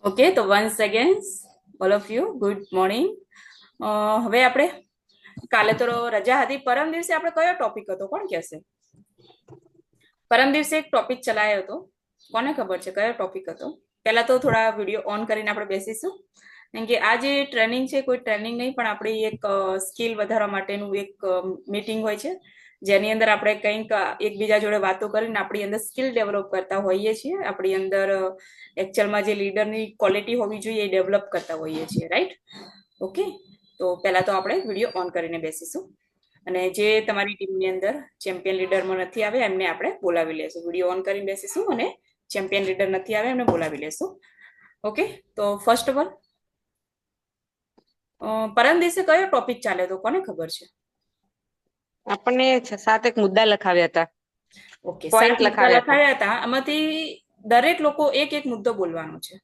Okay, તો once again all of you good morning. હવે આપણે કાલે તો રજા હતી. પરમ દિવસે આપણે કયો ટોપિક હતો, કોણ કહેશે? પરમ દિવસે એક ટોપિક ચલાયો હતો, કોને ખબર છે કયો ટોપિક હતો? પહેલા તો થોડા વિડીયો ઓન કરીને આપણે બેસીશું, કેમ કે આ જે ટ્રેનિંગ છે કોઈ ટ્રેનિંગ નહીં પણ આપણી એક સ્કિલ વધારવા માટેનું એક મીટિંગ હોય છે, જેની અંદર આપણે કંઈક એકબીજા જોડે વાતો કરીને આપણી અંદર સ્કિલ ડેવલપ કરતા હોઈએ છીએ. આપણી અંદર એકચ્યુઅલમાં જે લીડરની ક્વોલિટી હોવી જોઈએ એ ડેવલપ કરતા હોઈએ છીએ, રાઈટ? ઓકે, તો પહેલા તો આપણે વિડીયો ઓન કરીને બેસીશું અને જે તમારી ટીમની અંદર ચેમ્પિયન લીડરમાં નથી આવે એમને આપણે બોલાવી લેશું. વિડીયો ઓન કરીને બેસીશું અને ચેમ્પિયન લીડર નથી આવે એમને બોલાવી લેશું. ઓકે, તો ફર્સ્ટ ઓફ ઓલ પરમ દિવસે કયો ટોપિક ચાલે તો કોને ખબર છે? આપણને 7 એક મુદ્દા લખાવ્યા હતા. ઓકે, પોઈન્ટ લખાવ્યા હતા. આમાંથી દરેક લોકો એક એક મુદ્દો બોલવાનો છે.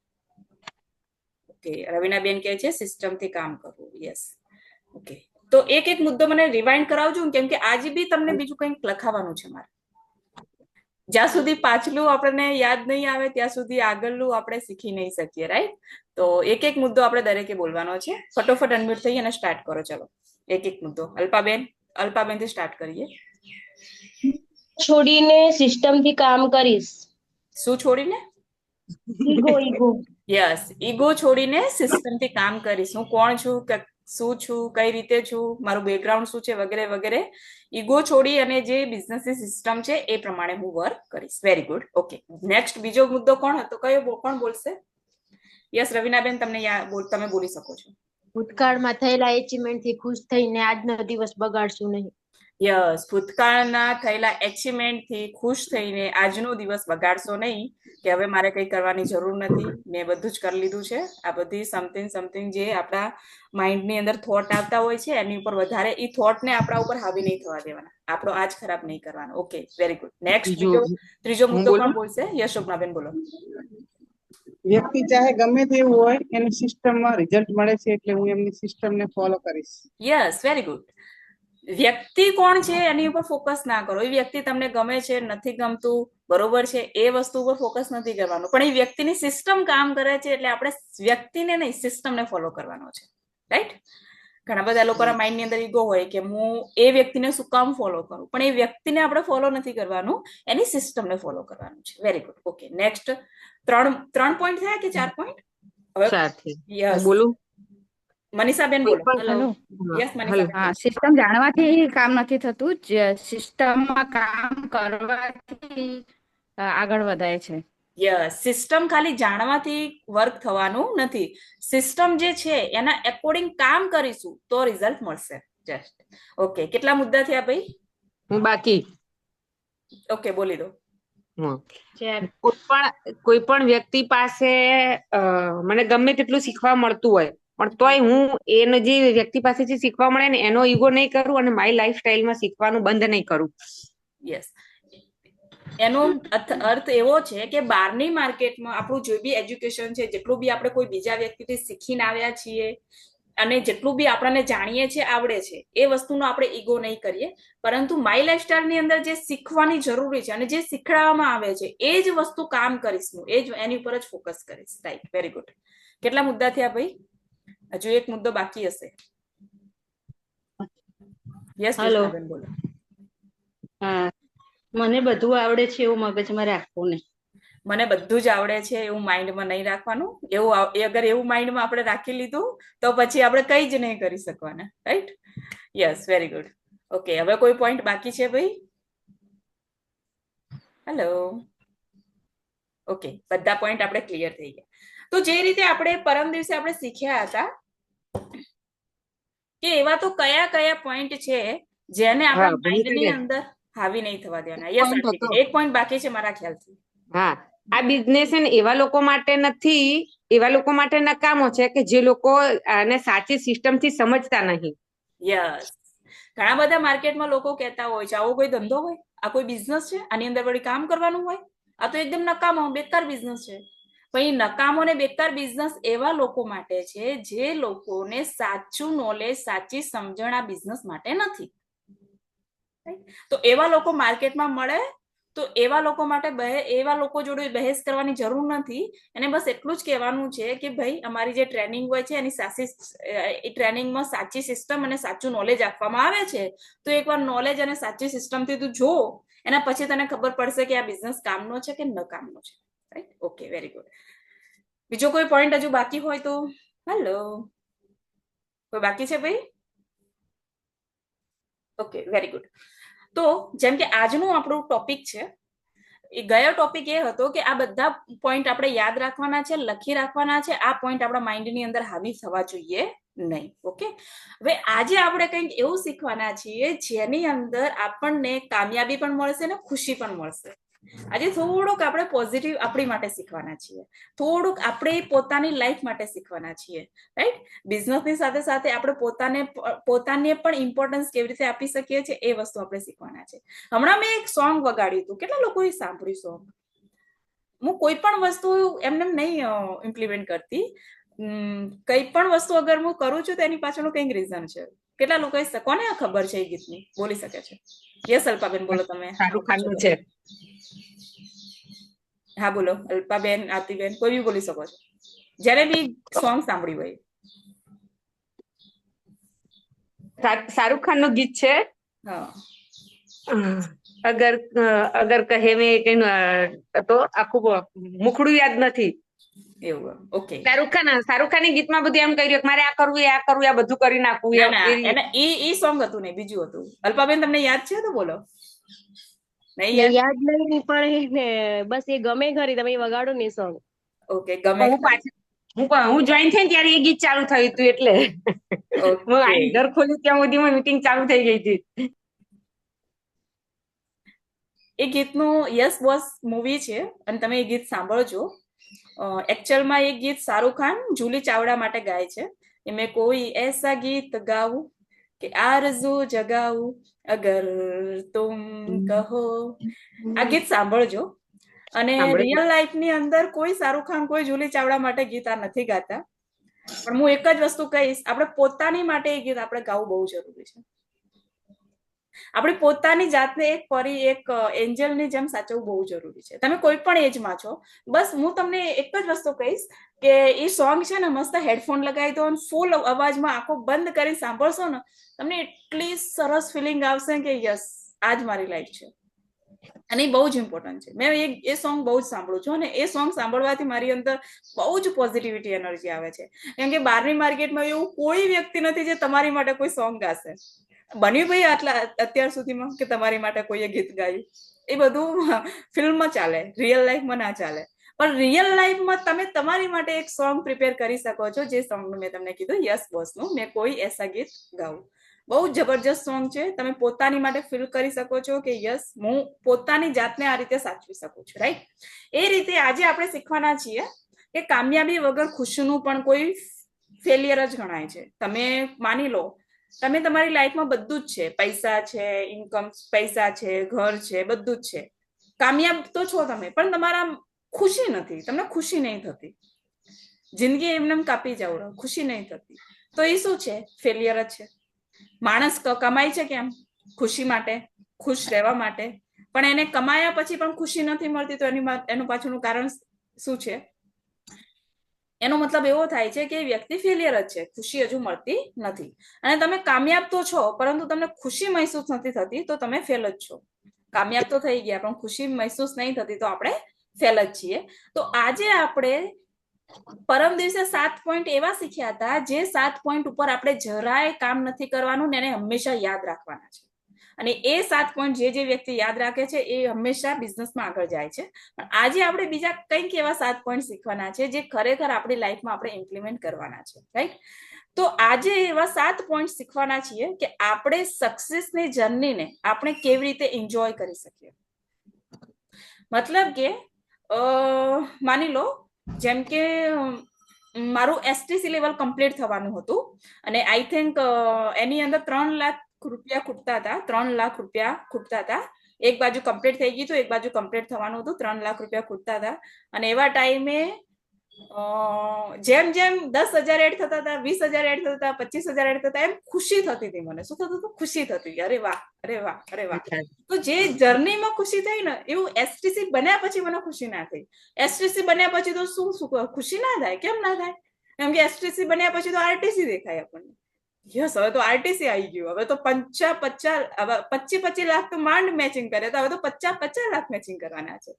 ઓકે, રવિનાબેન કહે છે સિસ્ટમથી કામ કરવું. યસ, ઓકે, તો એક એક મુદ્દો મને રિવાઇન્ડ કરાવજો, કેમ કે આજે બી તમને બીજું કંઈક લખાવાનું છે મારે. જ્યાં સુધી પાછલું આપણને યાદ નહીં આવે ત્યાં સુધી આગળનું આપણે શીખી નહીં શકીએ, રાઈટ? તો એક એક મુદ્દો આપણે દરેકે બોલવાનો છે. ફટોફટ અનમ્યુટ થઈ અને સ્ટાર્ટ કરો. ચલો, એક એક મુદ્દો. અલ્પાબેન થી સ્ટાર્ટ કરીએ. છોડીને સિસ્ટમથી કામ કરીશ. શું છોડીને? ઈગો. યસ, ઈગો છોડીને સિસ્ટમથી કામ કરીશ. હું કોણ છું, શું છું, કઈ રીતે છું, મારું બેકગ્રાઉન્ડ શું છે, વગેરે વગેરે ઈગો છોડી અને જે બિઝનેસની સિસ્ટમ છે એ પ્રમાણે હું વર્ક કરીશ. Very good. ઓકે, નેક્સ્ટ બીજો મુદ્દો કોણ હતો? કોણ બોલશે? યસ, રવિનાબેન, તમે બોલી શકો છો. ભૂતકાળમાં થયેલા એચિવમેન્ટથી ખુશ થઈને આજનો દિવસ બગાડશું નહીં. યસ, ભૂતકાળના થયેલા એચિવમેન્ટથી ખુશ થઈને આજનો દિવસ બગાડશો નહીં, કે હવે મારે કંઈ કરવાની જરૂર નથી, મેં બધું જ કરી લીધું છે. આ બધી સમથિંગ જે આપણા માઇન્ડની અંદર થોટ આવતા હોય છે એની ઉપર વધારે એ થોટને આપણા ઉપર હાવી નહીં થવા દેવાના, આપણો આજ ખરાબ નહીં કરવાનો. Okay, very good. નેક્સ્ટ ત્રીજો મુદ્દો કોણ બોલશે? યશોકનાબેન બોલો. વ્યક્તિ ચાહે ગમે તેવું હોય એની સિસ્ટમમાં રિઝલ્ટ મળે છે એટલે હું એમની સિસ્ટમને ફોલો કરીશ. Yes, very good. વ્યક્તિ કોણ છે એની ઉપર ફોકસ ના કરો. એ વ્યક્તિ તમને ગમે છે, નથી ગમતું, બરોબર છે, એ વસ્તુ ઉપર ફોકસ નથી કરવાનું, પણ એ વ્યક્તિની સિસ્ટમ કામ કરે છે એટલે આપણે વ્યક્તિને નહીં સિસ્ટમને ફોલો કરવાનો છે, રાઈટ? ઘણા બધા લોકોના માઇન્ડની અંદર ઈગો હોય કે હું એ વ્યક્તિને શું કામ ફોલો કરું, પણ એ વ્યક્તિને આપણે ફોલો નથી કરવાનું, એની સિસ્ટમને ફોલો કરવાનું છે. Very good. Okay, next. ત્રણ પોઈન્ટ થયા કે 4 પોઈન્ટ? યસ, બોલું. મનીષાબેન બોલો. યસ, હા, સિસ્ટમ જાણવાથી કામ નથી થતું, સિસ્ટમમાં કામ કરવાથી આગળ વધાય છે. યસ, સિસ્ટમ ખાલી જાણવાથી વર્ક થવાનું નથી. સિસ્ટમ જે છે એના એકોર્ડિંગ કામ કરીશું તો રિઝલ્ટ મળશે. Just okay. કેટલા મુદ્દા થયા ભાઈ? હું બાકી. ઓકે, બોલી દો. કોઈ પણ વ્યક્તિ પાસે મને ગમે તેટલું શીખવા મળતું હોય પણ તોય હું એને જે વ્યક્તિ પાસેથી શીખવા મળે ને એનો ઈગો નહીં કરું અને મારી લાઈફ સ્ટાઈલમાં શીખવાનું બંધ નહીં કરું. યસ, એનો અર્થ એવો છે કે બહારની માર્કેટમાં આપણું જે બી એજ્યુકેશન છે, જેટલું બી આપણે કોઈ બીજા વ્યક્તિથી શીખીને આવ્યા છીએ અને જેટલું બી આપણને જાણીએ છીએ, આવડે છે, એ વસ્તુનો આપણે ઈગો નહીં કરીએ, પરંતુ માય લાઈફસ્ટાઈલની અંદર જે શીખવાની જરૂરી છે અને જે શીખડાવવામાં આવે છે એ જ વસ્તુ કામ કરીશ, હું એ જ એની ઉપર જ ફોકસ કરીશ. Right, very good. કેટલા મુદ્દા થયા ભાઈ? હજુ એક મુદ્દો બાકી હશે. યસ, બોલો. હા, મને બધું આવડે છે એવું મગજમાં રાખવું નહીં. મને બધું જ આવડે છે એવું માઇન્ડમાં નહીં રાખવાનું. અગર એવું માઇન્ડમાં આપણે રાખી લીધું તો પછી આપણે કંઈ જ નહીં કરી શકવાના, right? Yes, very good. Okay, હવે કોઈ પોઈન્ટ બાકી છે ભાઈ? હેલો. ઓકે, બધા પોઈન્ટ આપણે ક્લિયર થઈ ગયા. તો જે રીતે આપણે પરમ દિવસે આપણે શીખ્યા હતા કે એવા તો કયા કયા પોઈન્ટ છે જેને આપણા માઇન્ડની અંદર હાવી નહીં થવા દેવાના. યસ, એક પોઈન્ટ બાકી છે મારા ખ્યાલથી. હા, આ બિઝનેસ એવા લોકો માટે નથી, એવા લોકો માટે નકામો છે કે જે લોકો આને સાચી સિસ્ટમથી સમજતા નહીં. યસ, ઘણા બધા માર્કેટમાં લોકો કહેતા હોય છે આવો કોઈ ધંધો હોય, આ કોઈ બિઝનેસ છે, આની અંદર વળી કામ કરવાનું હોય, આ તો એકદમ નકામો બેકાર બિઝનેસ છે. પણ એ નકામો ને બેકાર બિઝનેસ એવા લોકો માટે છે જે લોકોને સાચું નોલેજ, સાચી સમજણ આ બિઝનેસ માટે નથી. તો એવા લોકો માર્કેટમાં મળે તો તો એવા લોકો માટે એવા લોકો જોડે બહેસ કરવાની જરૂર નથી. એને બસ એટલું જ કહેવાનું છે કે ભાઈ અમારી જે ટ્રેનિંગ હોય છે એની એ ટ્રેનિંગમાં સાચી સિસ્ટમ અને સાચું નોલેજ આપવામાં આવે છે. તો એકવાર નોલેજ અને સાચી સિસ્ટમથી તું જો, એના પછી તને ખબર પડશે કે આ બિઝનેસ કામનો છે કે ન કામનો છે. રાઈટ? Okay, very good. બીજો કોઈ પોઈન્ટ હજુ બાકી હોય તો હેલો, કોઈ બાકી છે ભાઈ? Okay, very good. તો જેમ કે આજનું આપણું ટોપિક છે, એ ગયો ટોપિક એ હતો કે આ બધા પોઈન્ટ આપણે યાદ રાખવાના છે, લખી રાખવાના છે. આ પોઈન્ટ આપણા માઇન્ડની અંદર હાવી થવા જોઈએ નહીં. ઓકે, હવે આજે આપણે કંઈક એવું શીખવાના છીએ જેની અંદર આપણને કામયાબી પણ મળશે ને ખુશી પણ મળશે. આજે થોડુંક આપણે પોઝિટિવ આપણી માટે શીખવાના છીએ, થોડુંક આપણે પોતાની લાઈફ માટે શીખવાના છીએ. રાઈટ? બિઝનેસની સાથે સાથે આપણે પોતાને પણ ઇમ્પોર્ટન્સ કેવી રીતે આપી શકીએ છીએ એ વસ્તુ આપણે શીખવાના છે. હમણાં મેં એક સોંગ વગાડ્યું હતું, કેટલા લોકોએ સાંભળ્યું સોંગ? હું કોઈ પણ વસ્તુ એમને નહીં ઇમ્પ્લિમેન્ટ કરતી. કઈ પણ વસ્તુ અગર હું કરું છું તો એની પાછળનું કંઈક રીઝન છે. કેટલા લોકોએ કોને ખબર છે એ ગીતની? બોલી શકે છે? યસ, અલ્પાબેન બોલો તમે. શાહરુખ ખાન નું છે. હા બોલો, અલ્પાબેન, આરતીબેન, કોઈ બી બોલી શકો છો જ્યારે બી સોંગ સાંભળ્યું હોય. શાહરુખ ખાન નું ગીત છે. હા, અગર અગર કહે મેં કઈ તો આખું મુખડું યાદ નથી. એવું. ઓકે. શાહરુખ ખાન ગીતમાં બધું એમ કર્યું મારે આ કરવું આ બધું કરી નાખવું. ના ના, એને ઈ સોંગ હતું ને બીજું હતું. અલ્પાબેન તમને યાદ છે તો બોલો. નહીં ને યાદ? યાદ નહીં પણ ને બસ એ ગમે ખરી, તમે એ વગાડો ને સોંગ. ઓકે, ગમે. હું જોઈન થઈ ત્યારે એ ગીત ચાલુ થયું હતું એટલે હું આઈ ઘર ખોલ્યું ત્યાં સુધીમાં મીટિંગ ચાલુ થઈ ગઈ હતી. એ ગીતનું યસ બોસ મૂવી છે અને તમે એ ગીત સાંભળજો. એકચ્યુઅલમાં એ ગીત શાહરુખ ખાન જુલી ચાવડા માટે ગાય છે. કે મેં કોઈ એસા ગીત ગાઉં કે આરઝુ જગાઉં અગર તુમ કહો. આ ગીત સાંભળજો. અને રિયલ લાઈફ ની અંદર કોઈ શાહરુખ ખાન કોઈ જુલી ચાવડા માટે ગીત આ નથી ગાતા. પણ હું એક જ વસ્તુ કહીશ, આપણે પોતાની માટે એ ગીત આપણે ગાવું બહુ જરૂરી છે. આપણે પોતાની જાતને એક પરી, એક એન્જલની જેમ સાચવવું બહુ જરૂરી છે. તમે કોઈ પણ એજમાં છો, બસ હું તમને એક જ વસ્તુ કહીશ કે એ સોંગ છે ને મસ્ત હેડફોન લગાવી દો, ફૂલ અવાજમાં આંખો બંધ કરી સાંભળશો ને, તમને એટલી સરસ ફિલિંગ આવશે કે યસ, આ જ મારી લાઈફ છે. અને એ બહુ જ ઇમ્પોર્ટન્ટ છે. મેં એ સોંગ બહુ જ સાંભળું છું અને એ સોંગ સાંભળવાથી મારી અંદર બહુ જ પોઝિટિવિટી એનર્જી આવે છે. કેમ કે બહારની માર્કેટમાં એવું કોઈ વ્યક્તિ નથી જે તમારી માટે કોઈ સોંગ ગાશે. બન્યું ભાઈ અત્યાર સુધીમાં કે તમારી માટે કોઈએ ગીત ગાયું? એ બધું ફિલ્મમાં ચાલે, રિયલ લાઈફમાં ના ચાલે. પણ રિયલ લાઈફમાં તમે તમારી માટે એક સોંગ પ્રિપેર કરી શકો છો, જે સોંગનું મેં તમને કીધું, યસ બોસનું મેં કોઈ એસા ગીત ગાઉં. બહુ જબરજસ્ત સોંગ છે. તમે પોતાની માટે ફીલ કરી શકો છો કે યસ, હું પોતાની જાતને આ રીતે સાચવી શકું છું. રાઈટ? એ રીતે આજે આપણે શીખવાના છીએ કે કામયાબી વગર ખુશીનું પણ કોઈ ફેલિયર જ ગણાય છે. તમે માની લો, તમે તમારી લાઈફમાં બધું જ છે, પૈસા છે, ઇન્કમ, પૈસા છે, ઘર છે, બધું જ છે, કામયાબ તો છો તમે, પણ તમારા ખુશી નથી, તમને ખુશી નહીં થતી, જિંદગી એમને કાપી જાવ, ખુશી નહીં થતી, તો એ શું છે? ફેલિયર જ છે. માણસ કમાય છે કેમ? ખુશી માટે, ખુશ રહેવા માટે. પણ એને કમાયા પછી પણ ખુશી નથી મળતી, તો એનું પાછળનું કારણ શું છે? એનો મતલબ એવો થાય છે કે એ વ્યક્તિ ફેલિયર જ છે, ખુશી હજુ મળતી નથી. અને તમે કામયાબ તો છો, પરંતુ તમને ખુશી મહેસૂસ નથી થતી, તો તમે ફેલ જ છો. કામયાબ તો થઈ ગયા પણ ખુશી મહેસૂસ નહીં થતી, તો આપણે ફેલ જ છીએ. તો આજે આપણે પરમ દિવસે 7 પોઈન્ટ એવા શીખ્યા હતા, જે 7 પોઈન્ટ ઉપર આપણે જરાય કામ નથી કરવાનું ને એને હંમેશા યાદ રાખવાના છે. અને એ 7 પોઈન્ટ જે વ્યક્તિ યાદ રાખે છે એ હંમેશા બિઝનેસમાં આગળ જાય છે. પણ આજે આપણે બીજા કંઈક એવા 7 પોઈન્ટ શીખવાના છે જે ખરેખર આપણી લાઈફમાં આપણે ઇમ્પ્લિમેન્ટ કરવાના છે. રાઈટ? તો આજે એવા 7 પોઈન્ટ શીખવાના છીએ કે આપણે સક્સેસની જર્નીને આપણે કેવી રીતે એન્જોય કરી શકીએ. મતલબ કે માની લો, જેમ કે મારું એસટીસી લેવલ કમ્પ્લીટ થવાનું હતું અને આઈ થિંક એની અંદર 3 લાખ રૂપિયા ખૂટતા હતા. 3 લાખ રૂપિયા ખૂટતા હતા. એક બાજુ કમ્પ્લીટ થઈ ગયું હતું, એક બાજુ કમ્પ્લીટ થવાનું હતું, 3 લાખ રૂપિયા ખૂટતા હતા. અને એવા ટાઈમે જેમ જેમ 10,000 એડ થતા હતા, 20,000 એડ થતા હતા, 25,000 એડ થતા, એમ ખુશી થતી હતી મને. શું થતું હતું? ખુશી થતી હતી. અરે વાહ, અરે વાહ, અરે વાહ. તો જે જર્નીમાં ખુશી થઈ ને, એવું એસટીસી બન્યા પછી મને ખુશી ના થઈ. એસટીસી બન્યા પછી તો શું ખુશી ના થાય? કેમ ના થાય? કેમ કે એસટીસી બન્યા પછી તો આરટીસી દેખાય આપણને. યસ, હવે તો આરટીસી આવી ગયું. હવે તો 25 લાખ તો માંડ મેચિંગ કરે, તો હવે તો 50 લાખ મેચિંગ કરવાના છે.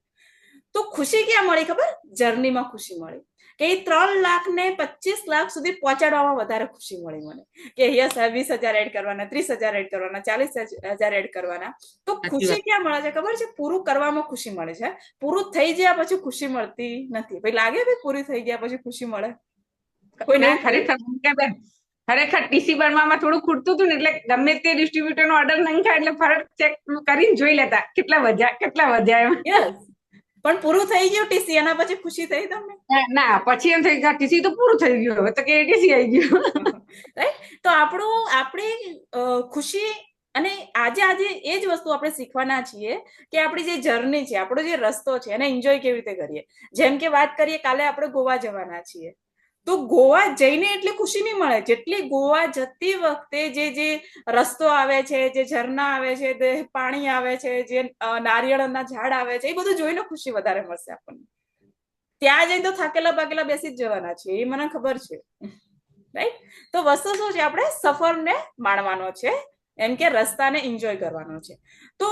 તો ખુશી ક્યાં મળી ખબર? જર્નીમાં ખુશી મળી. કે એ 3 લાખ ને 25 લાખ સુધી પહોંચાડવામાં વધારે ખુશી મળી મને. કે યસ, 20,000 એડ કરવાના, 30,000 એડ કરવાના, 40,000 એડ કરવાના. તો ખુશી ક્યાં મળે છે ખબર છે? પૂરું કરવામાં ખુશી મળે છે. પૂરું થઈ ગયા પછી ખુશી મળતી નથી. ભાઈ લાગે ભાઈ પૂરી થઈ ગયા પછી ખુશી મળે? કોઈને ખરેખર ટીસી બનવામાં થોડું ખૂટતું હતું ને, એટલે ગમે તે ડિસ્ટ્રીબ્યુટર નો ઓર્ડર નહીં થાય એટલે ફરક ચેક કરીને જોઈ લેતા કેટલા વધ્યા એમ. યસ, પણ પૂરું થઈ ગયું ટીસી, એના પછી ખુશી થઈ તમને? ના, પછી એમ થઈ ગયા ટીસી તો પૂરું થઈ ગયું, હવે તો કે ટીસી આવી ગયું. રાઈટ. તો આપણી ખુશી અને આજે એ જ વસ્તુ આપણે શીખવાના છીએ કે આપણી જે જર્ની છે, આપણો જે રસ્તો છે, એને એન્જોય કેવી રીતે કરીએ. જેમ કે વાત કરીએ, કાલે આપણે ગોવા જવાના છીએ. તો ગોવા જઈને એટલી ખુશી નહીં મળે જેટલી ગોવા જતી વખતે જે રસ્તો આવે છે, જે ઝરણા આવે છે, જે પાણી આવે છે, જે નારિયેળના ઝાડ આવે છે, એ બધું જોઈને ખુશી વધારે મળશે આપણને. ત્યાં જઈને તો થાકેલા પાકેલા બેસી જ જવાના છે, એ મને ખબર છે. રાઈટ. તો વસ્તુ શું છે? આપણે સફરને માણવાનો છે, એમ કે રસ્તાને એન્જોય કરવાનો છે. તો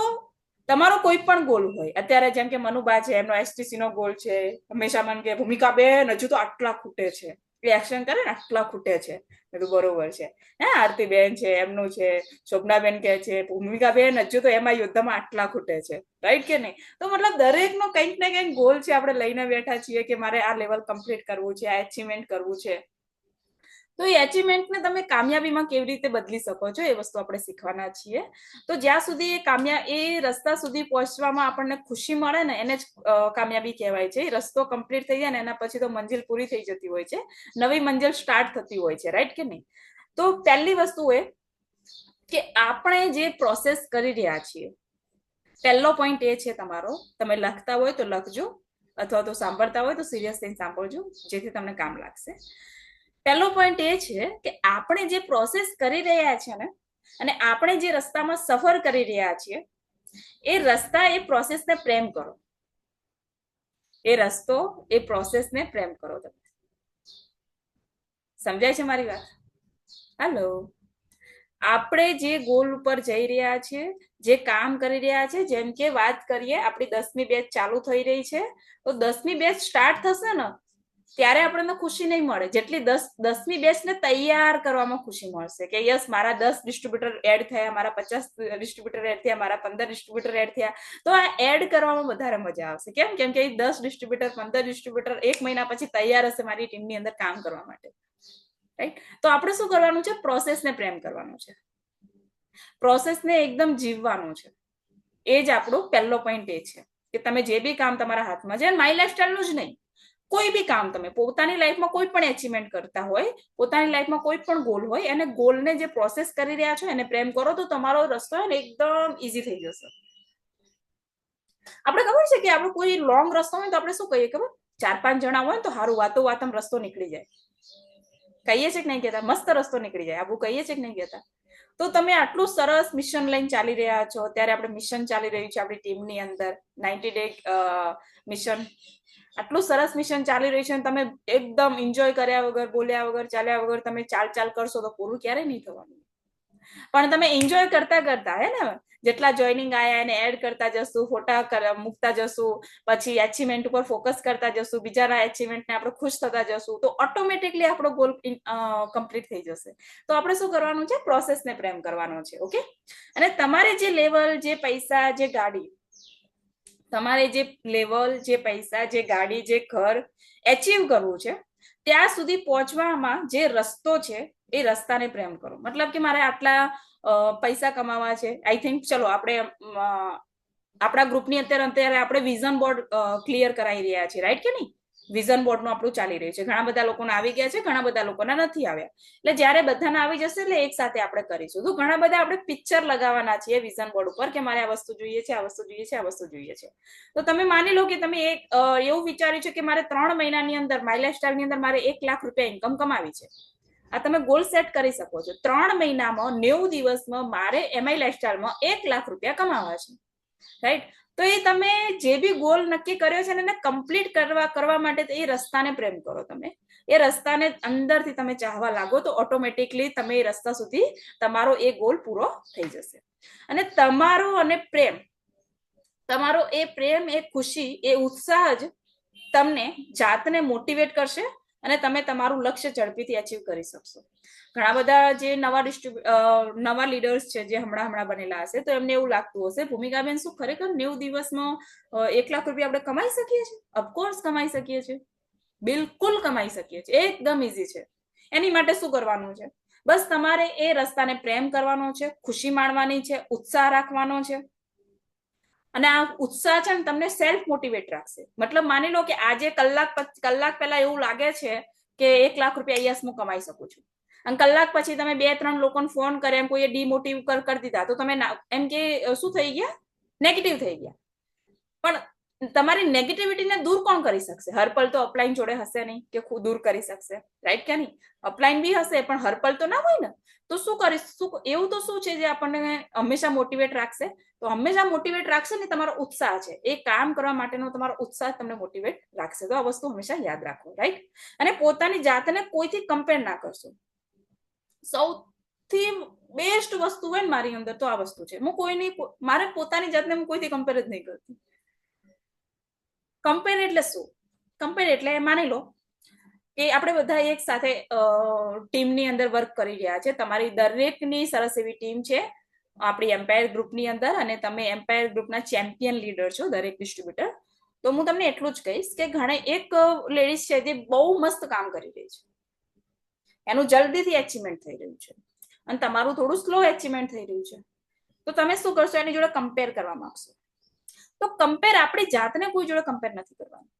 તમારો કોઈ પણ ગોલ હોય, અત્યારે જેમ કે મનુબા છે, એમનો એસટીસી નો ગોલ છે, હંમેશા મને કે ભૂમિકા બેન હજુ તો આટલા ખૂટે છે, એ એક્શન કરે ને આટલા ખૂટે છે, બધું બરોબર છે. આરતી બેન છે, એમનું છે, શોભનાબેન કે છે ભૂમિકા બેન હજુ તો એમાં યુદ્ધમાં આટલા ખૂટે છે. રાઈટ કે નહીં? તો મતલબ દરેક નો કંઈક ને કંઈક ગોલ છે, આપણે લઈને બેઠા છીએ કે મારે આ લેવલ કમ્પ્લીટ કરવું છે, આ એચિવમેન્ટ કરવું છે. તો એ એચિવમેન્ટને તમે કામયાબીમાં કેવી રીતે બદલી શકો છો, એ વસ્તુ આપણે શીખવાના છીએ. તો જ્યાં સુધી એ રસ્તા સુધી પહોંચવામાં આપણને ખુશી મળે ને, એને જ કામયાબી કહેવાય છે. રસ્તો કમ્પ્લીટ થઈ જાય ને એના પછી તો મંજિલ પૂરી થઈ જતી હોય છે, નવી મંજિલ સ્ટાર્ટ થતી હોય છે. રાઈટ કે નહીં? તો પહેલી વસ્તુ એ કે આપણે જે પ્રોસેસ કરી રહ્યા છીએ, પહેલો પોઈન્ટ એ છે તમારો, તમે લખતા હોય તો લખજો, અથવા તો સાંભળતા હોય તો સિરિયસ થઈને સાંભળજો, જેથી તમને કામ લાગશે. પહેલો પોઈન્ટ એ છે કે આપણે જે પ્રોસેસ કરી રહ્યા છે ને, અને આપણે જે રસ્તામાં સફર કરી રહ્યા છીએ, એ રસ્તા એ પ્રોસેસને પ્રેમ કરો. એ રસ્તો એ પ્રોસેસને પ્રેમ કરો. તમે સમજાય છે મારી વાત? હાલો. આપણે જે ગોલ ઉપર જઈ રહ્યા છીએ, જે કામ કરી રહ્યા છે, જેમ કે વાત કરીએ આપણી 10મી બેચ ચાલુ થઈ રહી છે, તો 10મી બેચ સ્ટાર્ટ થશે ને ત્યારે આપણને ખુશી નહીં મળે જેટલી 10મી બેચને તૈયાર કરવામાં ખુશી મળશે. કે યસ, મારા 10 ડિસ્ટ્રીબ્યુટર એડ થયા, મારા 50 ડિસ્ટ્રીબ્યુટર એડ થયા, મારા 15 ડિસ્ટ્રીબ્યુટર એડ થયા. તો આ એડ કરવામાં વધારે મજા આવશે. કેમ કે 10 ડિસ્ટ્રીબ્યુટર 15 ડિસ્ટ્રીબ્યુટર 1 મહિના પછી તૈયાર હશે મારી ટીમની અંદર કામ કરવા માટે. રાઈટ. તો આપણે શું કરવાનું છે? પ્રોસેસને પ્રેમ કરવાનું છે, પ્રોસેસને એકદમ જીવવાનું છે. એ જ આપણો પહેલો પોઈન્ટ એ છે કે તમે જે બી કામ તમારા હાથમાં છે, માય લાઈફસ્ટાઈલનું જ નહીં, કોઈ બી કામ તમે પોતાની લાઈફમાં કોઈ પણ એચિવમેન્ટ કરતા હોય, પોતાની લાઈફમાં કોઈ પણ ગોલ હોય, અને ગોલને જે પ્રોસેસ કરી રહ્યા છો એને પ્રેમ કરો, તો તમારો રસ્તો છે ને એકદમ ઈઝી થઈ જશે. આપણે ખબર છે કે આપણો કોઈ લોંગ રસ્તો હોય તો આપણે શું કહીએ ખબર? 4-5 જણા હોય તો સારું વાતો વાતમાં રસ્તો નીકળી જાય. કહીએ છે કે નહીં કહેતા? મસ્ત રસ્તો નીકળી જાય. આપણું કહીએ છે કે નહીં કહેતા? તો તમે આટલું સરસ મિશન લઈને ચાલી રહ્યા છો, ત્યારે આપણે મિશન ચાલી રહ્યું છે આપણી ટીમની અંદર, 90 ડે મિશન. આટલું સરસ મિશન ચાલી રહ્યું છે અને તમે એકદમ એન્જોય કર્યા વગર, બોલ્યા વગર, ચાલ્યા વગર તમે ચાલ કરશો તો પૂરું ક્યારેય નહીં થવાનું. પણ તમે એન્જોય કરતા હે ને, જેટલા જોઈનિંગ આયા એને એડ કરતા જશું, ફોટા મૂકતા જશું, પછી એચિવમેન્ટ ઉપર ફોકસ કરતા જશું, બીજાના એચિવમેન્ટને આપણે ખુશ થતા જશું, તો ઓટોમેટિકલી આપણો ગોલ કમ્પ્લીટ થઈ જશે. તો આપણે શું કરવાનું છે? પ્રોસેસને પ્રેમ કરવાનો છે. ઓકે. અને તમારે જે લેવલ, જે પૈસા, જે ગાડી, તમારે જે લેવલ, જે પૈસા, જે ગાડી, જે ઘર એચીવ કરવું છે, ત્યાં સુધી પહોંચવામાં જે રસ્તો છે એ રસ્તાને પ્રેમ કરો. મતલબ કે મારે આટલા પૈસા કમાવા છે. આઈ થિંક ચલો આપણે આપણા ગ્રુપની અત્યારે આપણે વિઝન બોર્ડ ક્લિયર કરાવી રહ્યા છીએ. રાઈટ કે નહીં? વિઝન બોર્ડનું આપણું ચાલી રહ્યું છે. ઘણા બધા લોકોના આવી ગયા છે, ઘણા બધા લોકોના નથી આવ્યા. એટલે જ્યારે બધાના આવી જશે એટલે એક સાથે આપણે કરીશું. તો ઘણા બધા આપણે પિક્ચર લગાવવાના છીએ વિઝન બોર્ડ ઉપર કે મારે આ વસ્તુ જોઈએ છે, આ વસ્તુ જોઈએ છે, આ વસ્તુ જોઈએ છે. તો તમે માની લો કે તમે એક એવું વિચાર્યું છે કે મારે 3 મહિનાની અંદર માય લાઈફસ્ટાઈલની અંદર મારે 1 લાખ રૂપિયા ઇન્કમ કમાવી છે. આ તમે ગોલ સેટ કરી શકો છો. 3 મહિનામાં 90 દિવસમાં મારે એમઆઈ લાઈફસ્ટાઈલમાં 1 લાખ રૂપિયા કમાવા છે, રાઈટ? તો એ તમે જે બી ગોલ નક્કી કર્યો છે એને કમ્પ્લીટ કરવા માટે એ રસ્તાને પ્રેમ કરો. તમે એ રસ્તાને અંદરથી તમે ચાહવા લાગો તો ઓટોમેટિકલી તમે એ રસ્તા સુધી તમારો એ ગોલ પૂરો થઈ જશે. અને તમારો એ પ્રેમ, એ ખુશી, એ ઉત્સાહ જ તમને જાતને મોટિવેટ કરશે અને તમે તમારું લક્ષ્ય ઝડપીથી અચીવ કરી શકશો. ઘણા બધા જે નવા લીડર્સ છે જે હમણાં બનેલા હશે તો એમને એવું લાગતું હશે ભૂમિકાબેન શું ખરેખર 90 દિવસમાં 1 લાખ રૂપિયા આપણે કમાઈ શકીએ છીએ? ઓફકોર્સ કમાઈ શકીએ છીએ, બિલકુલ કમાઈ શકીએ છીએ, એકદમ ઈઝી છે. એની માટે શું કરવાનું છે? બસ તમારે એ રસ્તાને પ્રેમ કરવાનો છે, ખુશી માણવાની છે, ઉત્સાહ રાખવાનો છે. અને આ ઉત્સાહ છે ને તમને સેલ્ફ મોટિવેટ રાખશે. મતલબ માની લો કે આજે કલાક પહેલા એવું લાગે છે કે 1 લાખ રૂપિયા યસ હું કમાઈ શકું છું, અને કલાક પછી તમે 2-3 લોકોને ફોન કર્યા, કોઈએ ડીમોટિવ કરી દીધા, તો તમે એમ કે શું થઈ ગયા? નેગેટિવ થઈ ગયા. પણ તમારી નેગેટિવિટીને દૂર કોણ કરી શકશે? હરપલ તો અપલાઈન જોડે હશે નહીં કે દૂર કરી શકશે, રાઈટ કે નહીં? અપલાઈન બી હશે પણ હરપલ તો ના હોય ને. તો શું કરીશું? એવું તો શું છે જે આપણને હંમેશા મોટિવેટ રાખશે? તો હંમેશા મોટિવેટ રાખશે ને તમારો ઉત્સાહ છે. એ કામ કરવા માટેનો તમારો ઉત્સાહ તમને મોટિવેટ રાખશે. તો આ વસ્તુ હંમેશા યાદ રાખો, રાઈટ? અને પોતાની જાતને કોઈથી કમ્પેર ના કરશો. સૌથી બેસ્ટ વસ્તુ હોય ને મારી અંદર તો આ વસ્તુ છે. મારે પોતાની જાતને હું કોઈથી કમ્પેર જ નહીં કરતી. કમ્પેર એટલે શું? કમ્પેર એટલે માની લો કે આપણે બધા એક સાથે ટીમની અંદર વર્ક કરી રહ્યા છે. તમારી દરેકની સરસ એવી ટીમ છે આપણી એમ્પાયર ગ્રુપની અંદર, અને તમે એમ્પાયર ગ્રુપના ચેમ્પિયન લીડર છો, દરેક ડિસ્ટ્રીબ્યુટર. તો હું તમને એટલું જ કહીશ કે એક લેડીઝ છે જે બહુ મસ્ત કામ કરી રહી છે, એનું જલ્દીથી એચિવમેન્ટ થઈ રહ્યું છે, અને તમારું થોડું સ્લો એચિવમેન્ટ થઈ રહ્યું છે. તો તમે શું કરશો? એની જોડે કમ્પેર કરવા માંગશો. તો કમ્પેર આપણી જાતને કોઈ જોડે કમ્પેર નથી કરવાની,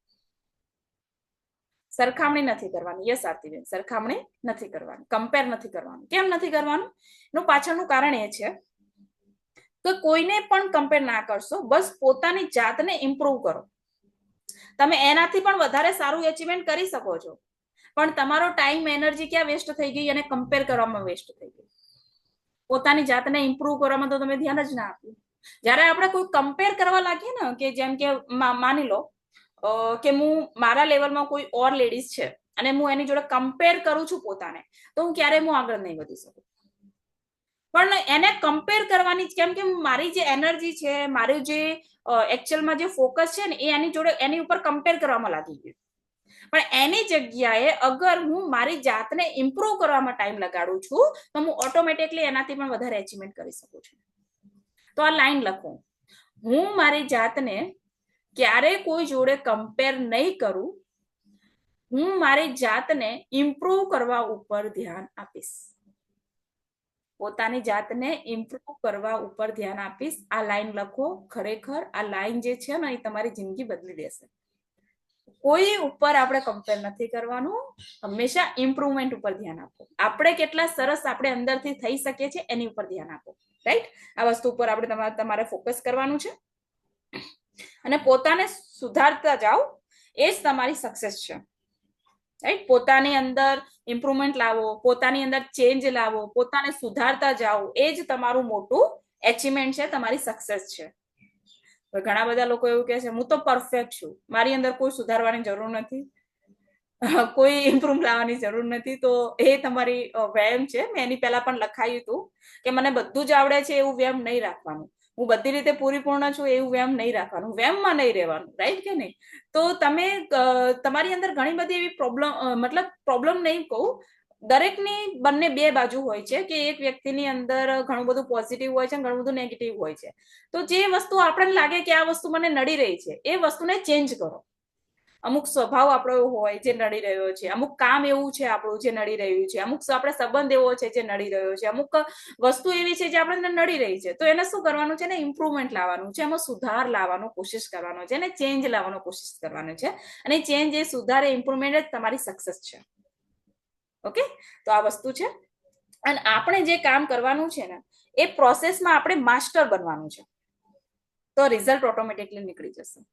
સરખામણી નથી કરવાની. યસ આરતીબેન, સરખામણી નથી કરવાની, કમ્પેર નથી કરવાનું. કેમ નથી કરવાનું? એનું પાછળનું કારણ એ છે કે કોઈને પણ કમ્પેર ના કરશો, બસ પોતાની જાતને ઇમ્પ્રુવ કરો. તમે એનાથી પણ વધારે સારું એચિવમેન્ટ કરી શકો છો, પણ તમારો ટાઈમ, એનર્જી ક્યાં વેસ્ટ થઈ ગઈ? અને કમ્પેર કરવામાં વેસ્ટ થઈ ગઈ. પોતાની જાતને ઇમ્પ્રુવ કરવામાં તો તમે ધ્યાન જ ના આપ્યું. જ્યારે આપણે કોઈ કમ્પેર કરવા લાગીએ ને, કે જેમ કે માની લો કે હું મારા લેવલમાં કોઈ ઓર લેડીઝ છે અને હું એની જોડે કમ્પેર કરું છું પોતાને, તો હું ક્યારેય આગળ નહીં વધી શકું. પણ એને કમ્પેર કરવાની, કેમ કે મારી જે એનર્જી છે, મારું જે એકચ્યુઅલમાં જે ફોકસ છે ને એ એની જોડે, એની ઉપર કમ્પેર કરવામાં લાગી ગયું. પણ એની જગ્યાએ અગર હું મારી જાતને ઇમ્પ્રુવ કરવામાં ટાઈમ લગાડું છું તો હું ઓટોમેટિકલી એનાથી પણ વધારે એચિવમેન્ટ કરી શકું છું. તો આ લાઈન લખો, હું મારી જાતને ક્યારે કોઈ જોડે કમ્પેર નહીં કરું, હું મારી જાતને ઇમ્પ્રુવ કરવા ઉપર ધ્યાન આપીશ. પોતાની જાતને ઇમ્પ્રુવ કરવા ઉપર ધ્યાન આપીશ. આ લાઈન લખો. ખરેખર આ લાઈન જે છે ને એ તમારી જિંદગી બદલી દેશે. કોઈ ઉપર આપણે કમ્પેર નથી કરવાનું, હંમેશા ઇમ્પ્રુવમેન્ટ ઉપર ધ્યાન આપો. આપણે કેટલા સરસ આપણે અંદરથી થઈ શકીએ છીએ એની ઉપર ધ્યાન આપો, રાઈટ? આ વસ્તુ ઉપર આપણે તમારે ફોકસ કરવાનું છે અને પોતાને સુધારતા જાઓ. એ જ તમારી સક્સેસ છે, રાઈટ? પોતાની અંદર ઇમ્પ્રુવમેન્ટ લાવો, પોતાની અંદર ચેન્જ લાવો, પોતાને સુધારતા જાઓ. એ જ તમારું મોટું એચિવમેન્ટ છે, તમારી સક્સેસ છે. ઘણા બધા લોકો એવું કહે છે હું તો પરફેક્ટ છું, મારી અંદર કોઈ સુધારવાની જરૂર નથી, કોઈ ઇમ્પ્રુવ લાવવાની જરૂર નથી. તો એ તમારી વ્યાયામ છે. મેં એની પહેલા પણ લખાયું હતું કે મને બધું જ આવડે છે એવું વ્યાયામ નહીં રાખવાનું, હું બધી રીતે પૂરીપૂર્ણ છું એવું વ્યાયામ નહીં રાખવાનું, વ્યાયામમાં નહીં રહેવાનું, રાઈટ કે નહીં? તો તમે તમારી અંદર ઘણી બધી એવી પ્રોબ્લેમ નહીં કહું, દરેકની બંને બે બાજુ હોય છે કે એક વ્યક્તિની અંદર ઘણું બધું પોઝિટિવ હોય છે, ઘણું બધું નેગેટિવ હોય છે. તો જે વસ્તુ આપણને લાગે કે આ વસ્તુ મને નડી રહી છે એ વસ્તુને ચેન્જ કરો. અમુક સ્વભાવ આપણો એવો હોય જે નડી રહ્યો છે, અમુક કામ એવું છે આપણું જે નડી રહ્યું છે, અમુક આપણે સંબંધ એવો છે જે નડી રહ્યો છે, અમુક વસ્તુ એવી છે જે આપણને નડી રહી છે. તો એને શું કરવાનું છે ને ઇમ્પ્રુવમેન્ટ લાવવાનું છે, એમાં સુધાર લાવવાનો કોશિશ કરવાનો છે, અને ચેન્જ લાવવાનો કોશિશ કરવાનો છે. અને ચેન્જ એ સુધાર એ ઇમ્પ્રુવમેન્ટ જ તમારી સક્સેસ છે. ઓકે, તો આ વસ્તુ છે. અને આપણે જે કામ કરવાનું છે ને એ પ્રોસેસમાં આપણે માસ્ટર બનવાનું છે, તો રિઝલ્ટ ઓટોમેટિકલી નીકળી જશે.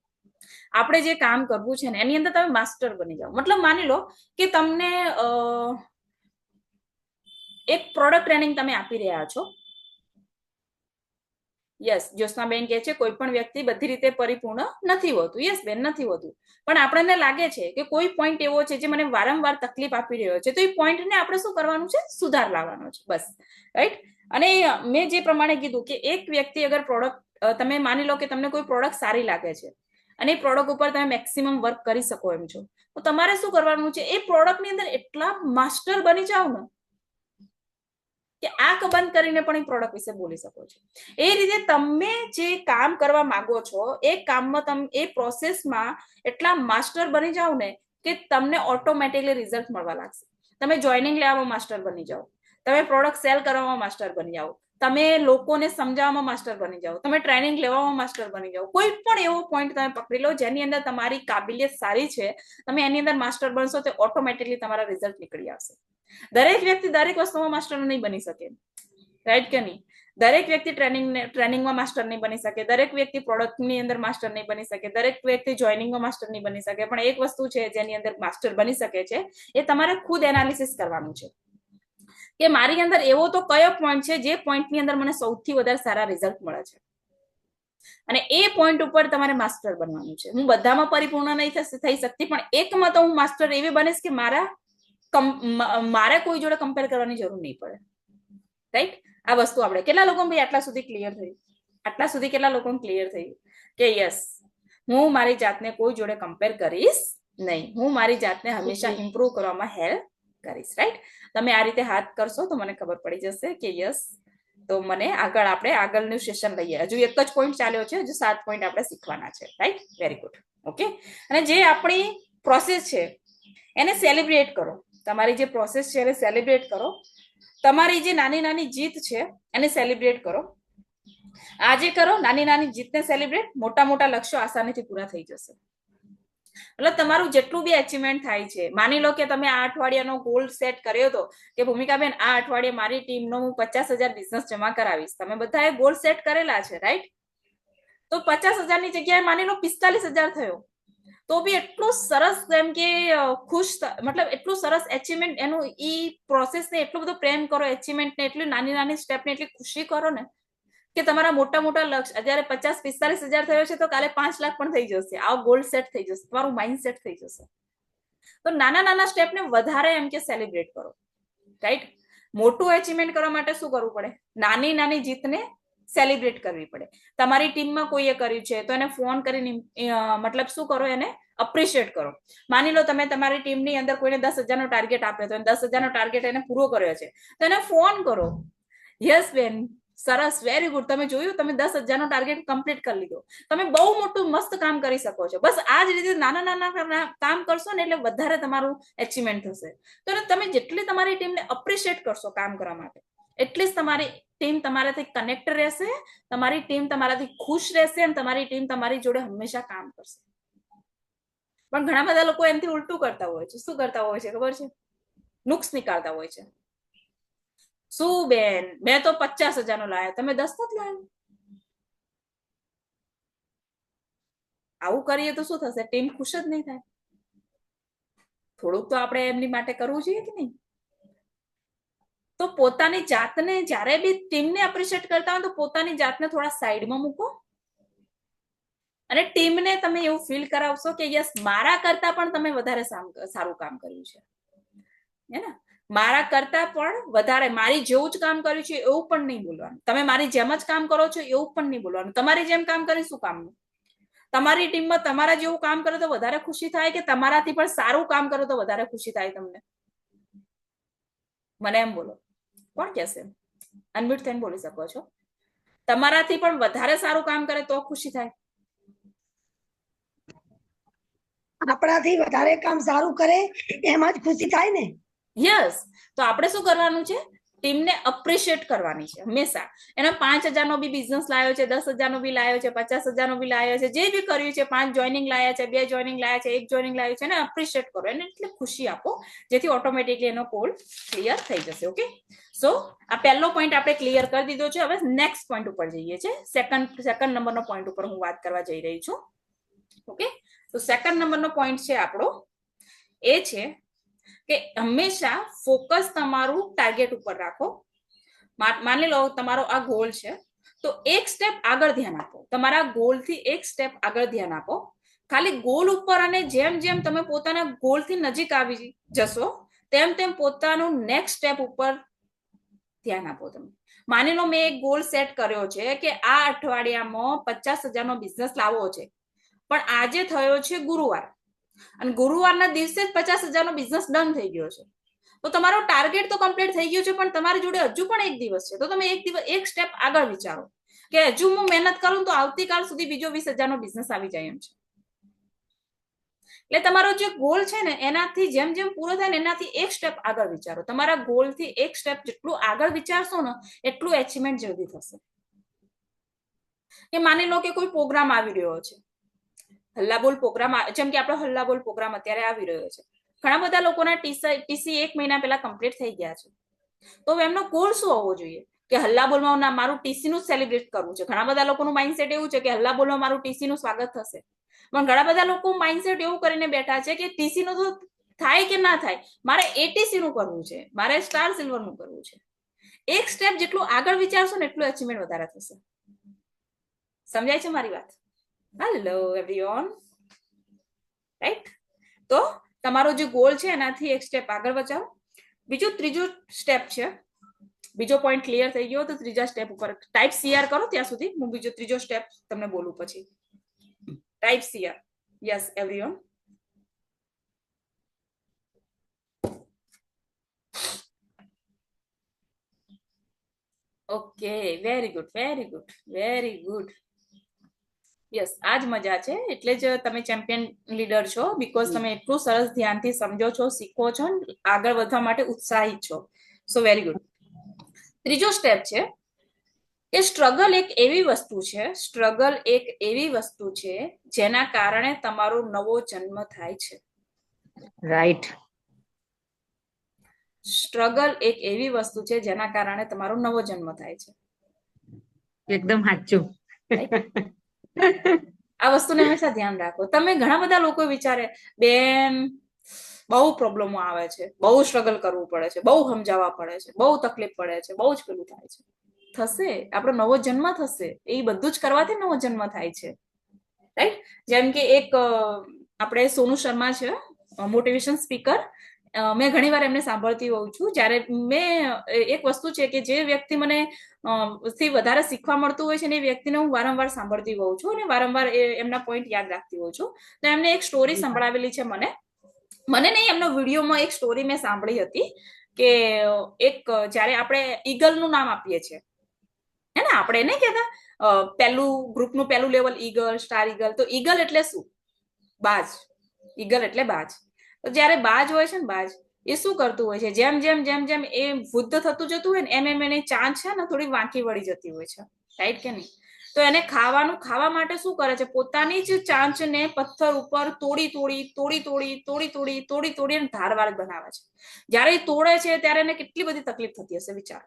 આપણે જે કામ કરવું છે ને એની અંદર તમે માસ્ટર બની જાઓ. મતલબ માની લો કે તમને એક પ્રોડક્ટ ટ્રેનિંગ તમે આપી રહ્યા છો. યસ, જ્યોત્સનાબેન કહે છે કોઈ પણ વ્યક્તિ બધી રીતે પરિપૂર્ણ નથી હોતું. યસ બેન, નથી હોતું. પણ આપણને લાગે છે કે કોઈ પોઈન્ટ એવો છે જે મને વારંવાર તકલીફ આપી રહ્યો છે, તો એ પોઈન્ટને આપણે શું કરવાનું છે? સુધાર લાવવાનો છે, બસ. રાઈટ. અને મેં જે પ્રમાણે કીધું કે એક વ્યક્તિ અગર પ્રોડક્ટ તમે માની લો કે તમને કોઈ પ્રોડક્ટ સારી લાગે છે અને એ પ્રોડક્ટ ઉપર તમે મેક્સિમમ વર્ક કરી શકો એમ છો, તો તમારે શું કરવાનું છે? એ પ્રોડક્ટની અંદર એટલા માસ્ટર બની જાઓ ને કે આંખ બંધ કરીને પણ એ પ્રોડક્ટ વિશે બોલી શકો છો. એ રીતે તમે જે કામ કરવા માંગો છો એ કામમાં તમે એ પ્રોસેસમાં એટલા માસ્ટર બની જાઓ ને કે તમને ઓટોમેટિકલી રિઝલ્ટ મળવા લાગશે. તમે જોઈનિંગ લેવામાં માસ્ટર બની જાઓ, તમે પ્રોડક્ટ સેલ કરવામાં માસ્ટર બની જાઓ, તમે લોકોને સમજાવવામાં માસ્ટર બની જાઓ, તમે ટ્રેનિંગ લેવામાં માસ્ટર બની જાઓ. કોઈ પણ એવો પોઈન્ટ તમે પકડી લો જેની અંદર તમારી કાબિલિયત સારી છે, તમે એની અંદર માસ્ટર બનશો તો ઓટોમેટિકલી તમારા રિઝલ્ટ નીકળી આવશે. દરેક વ્યક્તિ દરેક વસ્તુમાં માસ્ટર નહીં બની શકે, રાઈટ કે નહીં? દરેક વ્યક્તિ ટ્રેનિંગમાં માસ્ટર નહીં બની શકે, દરેક વ્યક્તિ પ્રોડક્ટની અંદર માસ્ટર નહીં બની શકે, દરેક વ્યક્તિ જોઈનિંગમાં માસ્ટર નહીં બની શકે. પણ એક વસ્તુ છે જેની અંદર માસ્ટર બની શકે છે, એ તમારે ખુદ એનાલિસિસ કરવાનું છે કે મારી અંદર એવો તો કયો પોઈન્ટ છે જે પોઈન્ટની અંદર મને સૌથી વધારે સારા રિઝલ્ટ મળે છે, અને એ પોઈન્ટ ઉપર તમારે માસ્ટર બનવાનું છે. હું બધામાં પરિપૂર્ણ નહીં થઈ શકતી, પણ એકમાં તો હું માસ્ટર એવી બનીશ કે મારે કોઈ જોડે કમ્પેર કરવાની જરૂર નહીં પડે. રાઈટ? આ વસ્તુ આપણે કેટલા લોકો ભાઈ આટલા સુધી ક્લિયર થયું? આટલા સુધી કેટલા લોકોને ક્લિયર થયું કે યસ, હું મારી જાતને કોઈ જોડે કમ્પેર કરીશ નહીં, હું મારી જાતને હંમેશા ઇમ્પ્રુવ કરવામાં હેલ્પ કરીશ. રાઈટ? તમે આ રીતે હાથ કરશો તો મને ખબર પડી જશે કે યસ, તો મને આપણે આગળનું સેશન લઈએ. હજુ એક જ પોઈન્ટ ચાલ્યો છે, હજુ 7 પોઈન્ટ આપણે શીખવાના છે. રાઈટ? Very good. ઓકે. અને જે આપણી પ્રોસેસ છે એને સેલિબ્રેટ કરો. તમારી જે પ્રોસેસ છે એને સેલિબ્રેટ કરો. તમારી જે નાની નાની જીત છે એને સેલિબ્રેટ કરો. આજે કરો નાની નાની જીતને સેલિબ્રેટ, મોટા મોટા લક્ષ્યો આસાનીથી પૂરા થઈ જશે. એટલે તમારું જેટલું બી અચીવમેન્ટ થાય છે, માની લો કે તમે આ અઠવાડિયાનો ગોલ સેટ કર્યો હતો કે ભૂમિકાબેન આ અઠવાડિયે મારી ટીમનો હું 50,000 બિઝનેસ જમા કરાવીશ. તમે બધાએ ગોલ સેટ કરેલા છે, રાઈટ? તો 50,000 ની જગ્યાએ માની લો 45,000 થયો, તો બી એટલું સરસ, એમ કે ખુશ, મતલબ એટલું સરસ એચિવમેન્ટ, એનું ઈ પ્રોસેસ ને એટલું બધું પ્રેમ કરો, એચિવમેન્ટ ને એટલી નાની નાની સ્ટેપ ને એટલી ખુશી કરો ને કે તમારા મોટા મોટા લક્ષ્ય અત્યારે 45,000 થયો છે તો કાલે 5 લાખ પણ થઈ જશે. આ ગોલ સેટ થઈ જશે, તમારું માઇન્ડ સેટ થઈ જશે. તો નાના નાના સ્ટેપ ને વધારે એમ કે સેલિબ્રેટ કરો. રાઈટ? મોટું એચિવમેન્ટ કરવા માટે શું કરવું પડે? નાની નાની જીતને સેલિબ્રેટ કરવી પડે. તમારી ટીમમાં કોઈએ કર્યું છે તો એને ફોન કરીને મતલબ શું કરો? એને અપ્રિશિએટ કરો. માની લો તમે તમારી ટીમની અંદર કોઈને 10,000 નો ટાર્ગેટ આપ્યો તો 10,000 નો ટાર્ગેટ એને પૂરો કર્યો છે તો એને ફોન કરો. યસ બેન, સરસ, વેરી ગુડ, તમે જોયું, તમે 10,000 નો ટાર્ગેટ કમ્પ્લીટ કરી લીધો. તમે બહુ મોટું મસ્ત કામ કરી શકો છો. બસ આ જ રીતે નાના નાના કામ કરશો ને એટલે વધારે તમારું એચિવમેન્ટ થશે. તો તમે જેટલી તમારી ટીમને અપ્રિશિએટ કરશો કામ કરવા માટે, એટલી જ તમારી ટીમ તમારાથી કનેક્ટ રહેશે, તમારી ટીમ તમારાથી ખુશ રહેશે અને તમારી ટીમ તમારી જોડે હંમેશા કામ કરશે. પણ ઘણા બધા લોકો એનાથી ઉલટું કરતા હોય છે. શું કરતા હોય છે ખબર છે? નુક્સ નીકાળતા હોય છે. શું બેન, મેં તો 50,000 નો લાયા, તમે 10 જ લાયા. આવું કરીએ તો શું થશે? ટીમ ખુશ જ નહીં થાય. થોડુંક તો આપણે એમની માટે કરવું જોઈએ કે નહીં? તો પોતાની જાતને જ્યારે બી ટીમને એપ્રિશિએટ કરતા હોય તો પોતાની જાતને થોડા સાઈડમાં મૂકો અને ટીમને તમે એવું ફીલ કરાવશો કે યસ, મારા કરતા પણ તમે વધારે સારું કામ કર્યું છે, હે ને? મારા કરતા પણ વધારે, મારી જેવું જ કામ કર્યું છે એવું પણ નહીં બોલવાનું. તમે મારી જેમ જ કામ કરો છો એવું પણ નહીં બોલવાનું. તમારી જેમ કામ કરી શું કામનું? તમારી ટીમમાં તમારા જેવું કામ કરો તો વધારે ખુશી થાય કે તમારાથી પણ સારું કામ કરો તો વધારે ખુશી થાય તમને? મને એમ બોલો, કોણ કહેશે? અનમ્યુટ થઈને બોલી શકો છો. તમારાથી પણ વધારે સારું કામ કરે તો ખુશી થાય? આપણાથી વધારે કામ સારું કરે એમાં જ ખુશી થાય ને. યસ, તો આપણે શું કરવાનું છે? ટીમને અપ્રિશિએટ કરવાની છે હંમેશા. એનો 5,000 નો બી બિઝનેસ લાવ્યો છે, 10,000 નો બી લાવ્યો છે, 50,000 નો બી લાવ્યો છે, જે બી કર્યું છે, 5 જોઈનિંગ લાયા છે, 2 જોઈનિંગ લાયા છે, 1 જોઈનિંગ લાવ્યું છે, એને અપ્રિશિએટ કરો, એને એટલે ખુશી આપો, જેથી ઓટોમેટિકલી એનો કોલ ક્લિયર થઈ જશે. ઓકે, સો આ પહેલો પોઈન્ટ આપણે ક્લિયર કરી દીધો છે. હવે નેક્સ્ટ પોઈન્ટ ઉપર જઈએ છે. સેકન્ડ નંબરનો પોઈન્ટ ઉપર હું વાત કરવા જઈ રહી છું. ઓકે, તો સેકન્ડ નંબરનો પોઈન્ટ છે આપણો એ છે કે હંમેશા ફોકસ તમારું ટાર્ગેટ ઉપર રાખો. માની લો તમારો આ ગોલ છે, તો એક સ્ટેપ આગળ ધ્યાન આપો. તમારા ગોલથી એક સ્ટેપ આગળ ધ્યાન આપો. ખાલી ગોલ ઉપર, અને જેમ જેમ તમે પોતાના ગોલથી નજીક આવી જશો તેમ તેમ પોતાનું નેક્સ્ટ સ્ટેપ ઉપર ધ્યાન આપો. તમે માની લો મેં એક ગોલ સેટ કર્યો છે કે આ અઠવાડિયામાં 50,000 નો બિઝનેસ લાવવો છે, પણ આજે થયો છે ગુરુવાર, અને ગુરુવારના દિવસે જ 50,000 નો બિઝનેસ ડન થઈ ગયો છે. તો તમારો ટાર્ગેટ તો કમ્પ્લીટ થઈ ગયું છે, પણ તમારી જોડે હજુ પણ એક દિવસ છે. તો તમે એક સ્ટેપ આગળ વિચારો કે હજુ હું મહેનત કરું તો આવતીકાલ સુધી બીજો 20,000 નો બિઝનેસ આવી જાય એમ છે. એટલે તમારો જે ગોલ છે ને એનાથી જેમ જેમ પૂરો થાય ને એનાથી એક સ્ટેપ આગળ વિચારો. તમારા ગોલથી એક સ્ટેપ જેટલું આગળ વિચારશો ને એટલું એચિવમેન્ટ જલ્દી થશે. કે માની લો કે કોઈ પ્રોગ્રામ આવી રહ્યો છે, હલ્લાબોલ પ્રોગ્રામ, જેમ કે આપણો હલ્લાબોલ પ્રોગ્રામ અત્યારે આવી રહ્યો છે. ઘણા બધા લોકોના ટીસી 1 મહિના પહેલા કમ્પ્લીટ થઈ ગયા છે. તો એમનો ગોલ શું હોવો જોઈએ કે હલ્લાબોલમાં મારું ટીસી નું સેલિબ્રેટ કરવું છે. ઘણા બધા લોકોનું માઇન્ડસેટ એવું છે કે હલ્લાબોલમાં મારું ટીસી નું સ્વાગત થશે, પણ ઘણા બધા લોકો માઇન્ડસેટ એવું કરીને બેઠા છે કે ટીસી નું તો થાય કે ના થાય, મારે એટીસી નું કરવું છે, મારે સ્ટાર સિલ્વર નું કરવું છે. એક સ્ટેપ જેટલું આગળ વિચારશો ને એટલું અચીવમેન્ટ વધારે થશે. સમજાય છે મારી વાત? Hello everyone, right? તો તમારો જે ગોલ છે એનાથી એક સ્ટેપ આગળ વધારો. ત્રીજો સ્ટેપ છે, બીજો પોઈન્ટ ક્લિયર થઈ ગયો, તો ત્રીજા સ્ટેપ ઉપર ટાઈપ સીઆર કરો. ત્યાં સુધી હું ત્રીજો સ્ટેપ તમને બોલું પછી. Type CR. Yes everyone. Okay, very good, very good, very good. Yes, આજ મજા છે, એટલે જ તમે ચેમ્પિયન લીડર છો, બીકોઝ તમે એટલું સરસ ધ્યાનથી સમજો છો, શીખો છો, આગળ વધવા માટે ઉત્સાહિત છો. સો વેરી ગુડ. ત્રીજો સ્ટેપ છે કે સ્ટ્રગલ એક એવી વસ્તુ છે જેના કારણે તમારો નવો જન્મ થાય છે. રાઈટ. સ્ટ્રગલ એક એવી વસ્તુ છે જેના કારણે તમારો નવો જન્મ થાય છે. એકદમ સાચું. આ વસ્તુને હંમેશા ધ્યાન રાખો. તમે ઘણા બધા લોકો વિચારે બેન બહુ પ્રોબ્લેમો આવે છે, બહુ સ્ટ્રગલ કરવું પડે છે, બહુ સમજાવવા પડે છે, બહુ તકલીફ પડે છે, બહુ જ પેલું થાય છે. થશે, આપણો નવો જન્મ થશે. એ બધું જ કરવાથી નવો જન્મ થાય છે, રાઈટ? જેમ કે એક આપણે સોનુ શર્મા છે, મોટિવેશન સ્પીકર. મેં ઘણી વાર એમને સાંભળતી હોઉં છું. જ્યારે એક વસ્તુ છે કે જે વ્યક્તિ મને થી વધારે શીખવા મળતું હોય છે ને એ વ્યક્તિને હું વારંવાર સાંભળતી હોઉં છું અને વારંવાર એમના પોઈન્ટ યાદ રાખતી હોઉં છું. તો એમને એક સ્ટોરી સંભળાવેલી છે મને નહીં, એમનો વિડીયોમાં એક સ્ટોરી મેં સાંભળી હતી કે જ્યારે આપણે ઈગલનું નામ આપીએ છીએ, હે ને, આપણે નહીં કહેતા પહેલું ગ્રુપનું પહેલું લેવલ ઈગલ, સ્ટાર ઈગલ. તો ઈગલ એટલે શું? બાજ. ઈગલ એટલે બાજ. તો જ્યારે બાજ હોય છે ને, બાજ એ શું કરતું હોય છે, જેમ જેમ જેમ જેમ એ વૃદ્ધ થતું જતું હોય ને એમ એમ એની ચાંચ છે ને થોડી વાંકી વળી જતી હોય છે, રાઈટ કે નહીં? તો એને ખાવા માટે શું કરે છે, પોતાની જ ચાંચને પથ્થર ઉપર તોડી અને ધારવાળ બનાવે છે. જ્યારે એ તોડે છે ત્યારે એને કેટલી બધી તકલીફ થતી હશે વિચાર.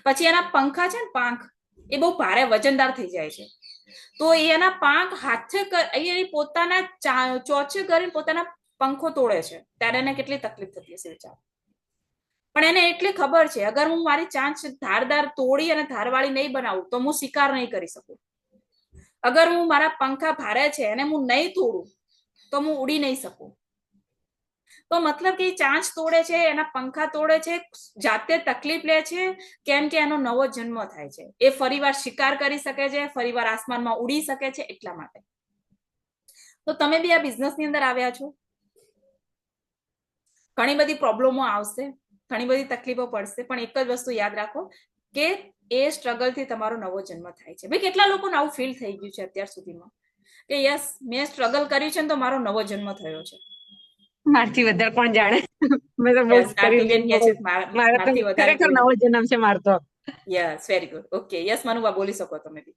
પછી એના પંખા છે ને, પાંખ, એ બહુ ભારે વજનદાર થઈ જાય છે. તો એના પાંખ હાથે પોતાના ચોચે કરીને પોતાના પંખો તોડે છે, ત્યારે એને કેટલી તકલીફ થતી હશે વિચાર. પણ એને એટલી ખબર છે અગર હું મારી ચાંચ ધારદાર તોડી અને ધારવાળી નહીં બનાવું તો હું શિકાર નહીં કરી શકું. અગર હું મારા પંખા ભારે છે અને હું નહીં તોડું તો હું ઉડી નહીં શકું. તો મતલબ કે ચાંચ તોડે છે, એના પંખા તોડે છે, જાતે તકલીફ લે છે, કેમ કે એનો નવો જન્મ થાય છે. એ ફરીવાર શિકાર કરી શકે છે, ફરીવાર આસમાનમાં ઉડી શકે છે, એટલા માટે. તો તમે બી આ બિઝનેસ ની અંદર આવ્યા છો, ઘણી બધી પ્રોબ્લેમો આવશે, ઘણી બધી તકલીફો પડશે, પણ એક જ વસ્તુ યાદ રાખો કે એ સ્ટ્રગલ થી તમારો નવો જન્મ થાય છે. ભાઈ કેટલા લોકોને આવું ફીલ થઈ ગયું છે અત્યાર સુધીમાં કે યસ મેં સ્ટ્રગલ કર્યું છે ને તો મારો નવો જન્મ થયો છે. મારથી વધારે કોણ જાણે. મેં તો બહુ યસ આરતીબેન કે છે મારે તો મારાથી વધારે ખરેખર કોઈ નવો જન્મ છે મારો તો. Yes very good. Okay yes Manuba બોલી શકો તમે બી.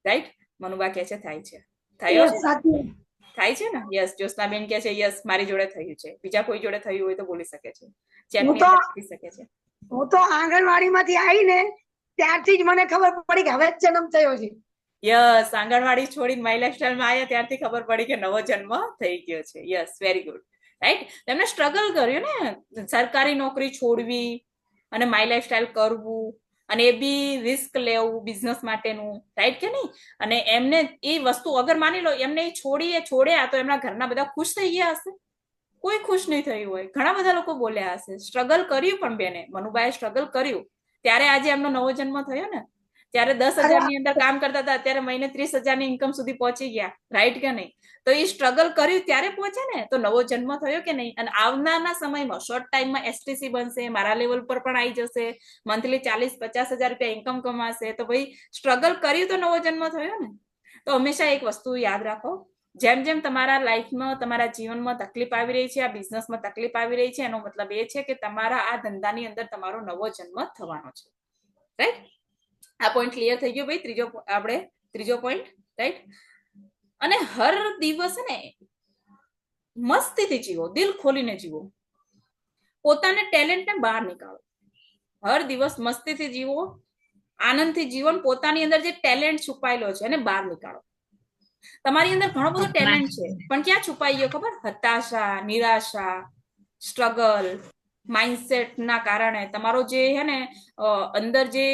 રાઈટ મનુબા કે છે થાય છે, થયો Yes, છે, સાચું. થાય છે ને. યસ જ્યોત્સનાબેન કે છે યસ મારી જોડે થયું છે. બીજા કોઈ જોડે થયું હોય તો બોલી શકે છે, ચેટ હું ની તો અંદર લખી શકે છે. હું તો આંગણવાડીમાંથી આવીને ત્યારથી જ મને ખબર પડી કે હવે જ જન્મ થયો છે. યસ આંગણવાડી છોડીને માય લાઈફસ્ટાઈલમાં આવ્યા ત્યારથી ખબર પડી કે નવો જન્મ થઈ ગયો છે. Yes very good. રાઈટ એમને સ્ટ્રગલ કર્યું ને, સરકારી નોકરી છોડવી અને માય લાઈફસ્ટાઈલ કરવું, અને એ બી રિસ્ક લેવું બિઝનેસ માટેનું, રાઈટ કે નહીં? અને એમને એ વસ્તુ અગર માની લો એમને એ છોડ્યા તો એમના ઘરના બધા ખુશ થઈ ગયા હશે? કોઈ ખુશ નહીં થયું હોય. ઘણા બધા લોકો બોલ્યા હશે. સ્ટ્રગલ કર્યું પણ બેને, મનુબાએ સ્ટ્રગલ કર્યું ત્યારે આજે એમનો નવો જન્મ થયો ને. ત્યારે 10,000 ની અંદર કામ કરતા હતા, અત્યારે મહિને 30,000 ની ઇન્કમ સુધી પહોંચી ગયા, રાઈટ કે નહીં? તો એ સ્ટ્રગલ કર્યું ત્યારે પહોંચે ને, તો નવો જન્મ થયો કે નહીં? અને આવનારના સમયમાં શોર્ટ ટાઈમમાં એસટીસી બનશે, મારા લેવલ પર પણ આવી જશે, મંથલી 40-50,000 રૂપિયા ઇન્કમ કમાશે, તો ભાઈ સ્ટ્રગલ કર્યું તો નવો જન્મ થયો ને. તો હંમેશા એક વસ્તુ યાદ રાખો, જેમ જેમ તમારા લાઈફમાં તમારા જીવનમાં તકલીફ આવી રહી છે, આ બિઝનેસમાં તકલીફ આવી રહી છે, એનો મતલબ એ છે કે તમારા આ ધંધાની અંદર તમારો નવો જન્મ થવાનો છે. રાઈટ? આ પોઈન્ટ ક્લિયર થઈ ગયો ભાઈ? ત્રીજો પોઈન્ટ, રાઈટ? અને હર દિવસ ને મસ્તીથી જીવો, દિલ ખોલીને જીવો, પોતાને ટેલેન્ટને બહાર નીકાળો. હર દિવસ મસ્તીથી જીવો, આનંદથી જીવો, પોતાની અંદર જે ટેલેન્ટ છુપાયેલો છે એને બહાર નીકાળો. તમારી અંદર ઘણો બધો ટેલેન્ટ છે, પણ ક્યાં છુપાઈ ગયો ખબર? હતાશા, નિરાશા, સ્ટ્રગલ, માઇન્ડસેટ ના કારણે તમારો જે છે ને અંદર જે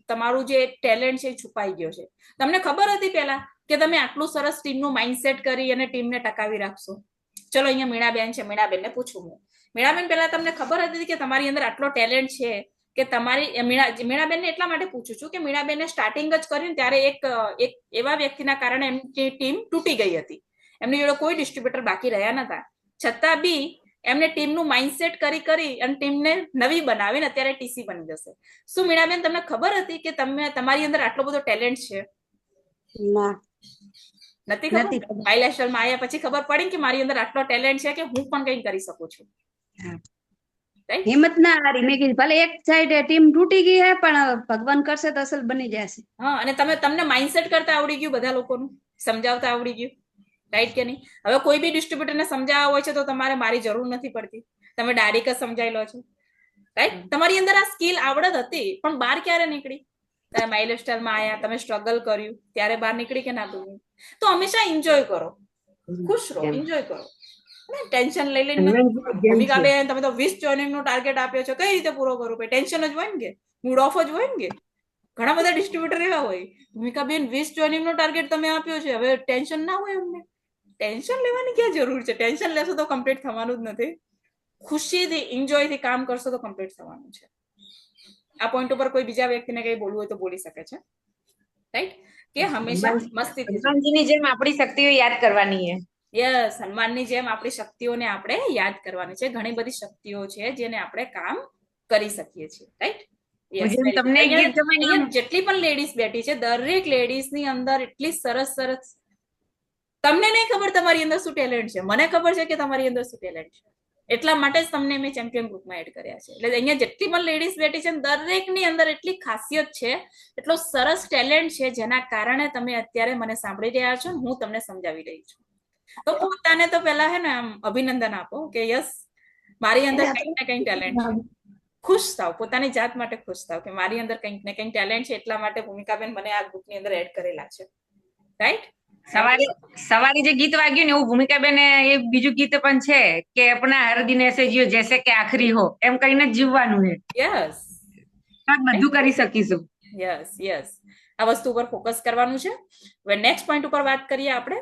તમારું જે ટેલેન્ટ છે એ છુપાઈ ગયો છે. તમને ખબર હતી પેલા કે તમે આટલું સરસ ટીમનું માઇન્ડસેટ કરી અને ટીમને ટકાવી રાખશો? ચલો અહીંયા મીણાબેન છે, મીણાબેનને પૂછું હું. મીણાબેન પેલા તમને ખબર હતી કે તમારી અંદર આટલો ટેલેન્ટ છે કે તમારી મીણાબેનને એટલા માટે પૂછું છું કે મીણાબેનને સ્ટાર્ટિંગ જ કર્યું ત્યારે એક એવા વ્યક્તિના કારણે એમની ટીમ તૂટી ગઈ હતી. એમની જોડે કોઈ ડિસ્ટ્રીબ્યુટર બાકી રહ્યા નતા, છતાં બી એમને ટીમનું માઇન્ડસેટ કરી અને ટીમને નવી બનાવીને અત્યારે ટીસી બની જશે. શું મીણાબેન તમને ખબર હતી કે તમારી અંદર આટલો બધો ટેલેન્ટ છે? નથી ખબર? માય લાઈફસ્ટાઈલમાં આવ્યા પછી ખબર પડી કે મારી અંદર આટલો ટેલેન્ટ છે કે હું પણ કંઈ કરી શકું છું. હિંમત ના હારી. મેં કીધું ભલે એક સાઈડ ટીમ તૂટી ગઈ હે પણ ભગવાન કરશે તો અસલ બની જશે. હા, અને તમને માઇન્ડસેટ કરતા આવડી ગયું, બધા લોકોનું સમજાવતા આવડી ગયું, રાઈટ કે નહીં? હવે કોઈ બી ડિસ્ટ્રીબ્યુટરને સમજાવવા હોય છે તો તમારે મારી જરૂર નથી પડતી, તમે ડાયરેક્ટ જ સમજાઈ લો છો, રાઈટ? તમારી અંદર આ સ્કિલ આવડત હતી, પણ બહાર ક્યારે નીકળી? તમે માય લાઈફસ્ટાઈલમાં આવ્યા, તમે સ્ટ્રગલ કર્યું ત્યારે બહાર નીકળી કે ના નીકળી? તો હંમેશા એન્જોય કરો, ખુશ રહો, એન્જોય કરો. ટેન્શન લઈ લઈને ભૂમિકાબેન તમે તો 20 જોઈનિંગ નો ટાર્ગેટ આપ્યો છે, કઈ રીતે પૂરો કરું? ટેન્શન જ હોય ને, કે મૂડ ઓફ જ હોય ને. કે ઘણા બધા ડિસ્ટ્રીબ્યુટર એવા હોય, ભૂમિકાબેન 20 જોઈનિંગ નો ટાર્ગેટ તમે આપ્યો છે, હવે ટેન્શન ના હોય અમને. ટેન્શન લેવાની ક્યાં જરૂર છે? ટેન્શન લેશો તો કમ્પ્લીટ થવાનું જ નથી. ખુશીથી એન્જોયથી કામ કરશો તો કમ્પ્લીટ થવાનું છે. આ પોઈન્ટ ઉપર કોઈ બીજા વ્યક્તિને કઈ બોલવું હોય તો બોલી શકે છે, રાઈટ? કે હંમેશા મસ્તીથી હનુમાનજીની જેમ આપણી શક્તિઓ યાદ કરવાની છે. યસ, હનુમાનની જેમ આપણી શક્તિઓને આપણે યાદ કરવાની છે. ઘણી બધી શક્તિઓ છે જેને આપણે કામ કરી શકીએ છીએ, રાઈટ? જેટલી પણ લેડીઝ બેઠી છે, દરેક લેડીઝ ની અંદર એટલી સરસ સરસ, તમને નહીં ખબર તમારી અંદર શું ટેલેન્ટ છે, મને ખબર છે કે તમારી અંદર શું ટેલેન્ટ છે. એટલા માટે જ તમને મેં ચેમ્પિયન ગ્રુપમાં એડ કર્યા છે. એટલે અહીંયા જેટલી પણ લેડીઝ બેઠી છે દરેકની અંદર એટલી ખાસિયત છે, એટલો સરસ ટેલેન્ટ છે, જેના કારણે તમે અત્યારે મને સાંભળી રહ્યા છો, હું તમને સમજાવી રહી છું. તો પોતાને તો પેલા હે ને આમ અભિનંદન આપો કે યસ, મારી અંદર કંઈક ને કંઈક ટેલેન્ટ છે. ખુશ થાવ, પોતાની જાત માટે ખુશ થાવ કે મારી અંદર કંઈક ને કંઈક ટેલેન્ટ છે, એટલા માટે ભૂમિકાબેન મને આ ગ્રુપની અંદર એડ કરેલા છે, રાઈટ? સવારે જે ગીત વાગ્યું ને એવું ભૂમિકાબેને એ બીજું ગીત પણ છે કે અપના હર દિન એસે જીઓ જૈસે કે આખરી હો, એમ કરીને જીવવાનું છે. યસ, બધું કરી શકીશું. યસ યસ, આ વસ્તુ ઉપર ફોકસ કરવાનું છે. હવે નેક્સ્ટ પોઈન્ટ ઉપર વાત કરીએ આપણે,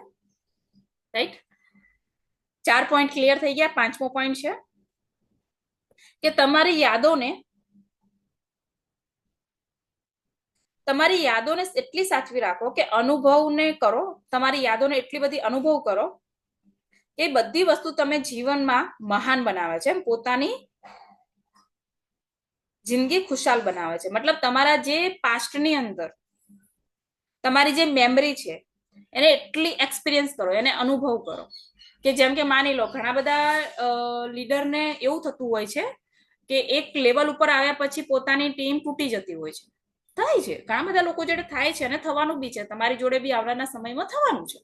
રાઈટ? 4 પોઈન્ટ ક્લિયર થઈ ગયા. 5મો પોઈન્ટ છે કે તમારી યાદોને એટલી સાચવી રાખો કે અનુભવને કરો, તમારી યાદોને એટલી બધી અનુભવ કરો કે બધી વસ્તુ તમે જીવનમાં મહાન બનાવે છે. પોતાની જિંદગી ખુશાલ બનાવે છે. મતલબ તમારા જે પાસ્ટની અંદર તમારી જે મેમરી છે એને એટલી એક્સપિરિયન્સ કરો, એને અનુભવ કરો કે જેમ કે માની લો ઘણા બધા લીડરને એવું થતું હોય છે કે એક લેવલ ઉપર આવ્યા પછી પોતાની ટીમ તૂટી જતી હોય છે. થાય છે, ઘણા બધા લોકો જોડે થાય છે અને થવાનું બી છે. તમારી જોડે બી આવનારના સમયમાં થવાનું છે.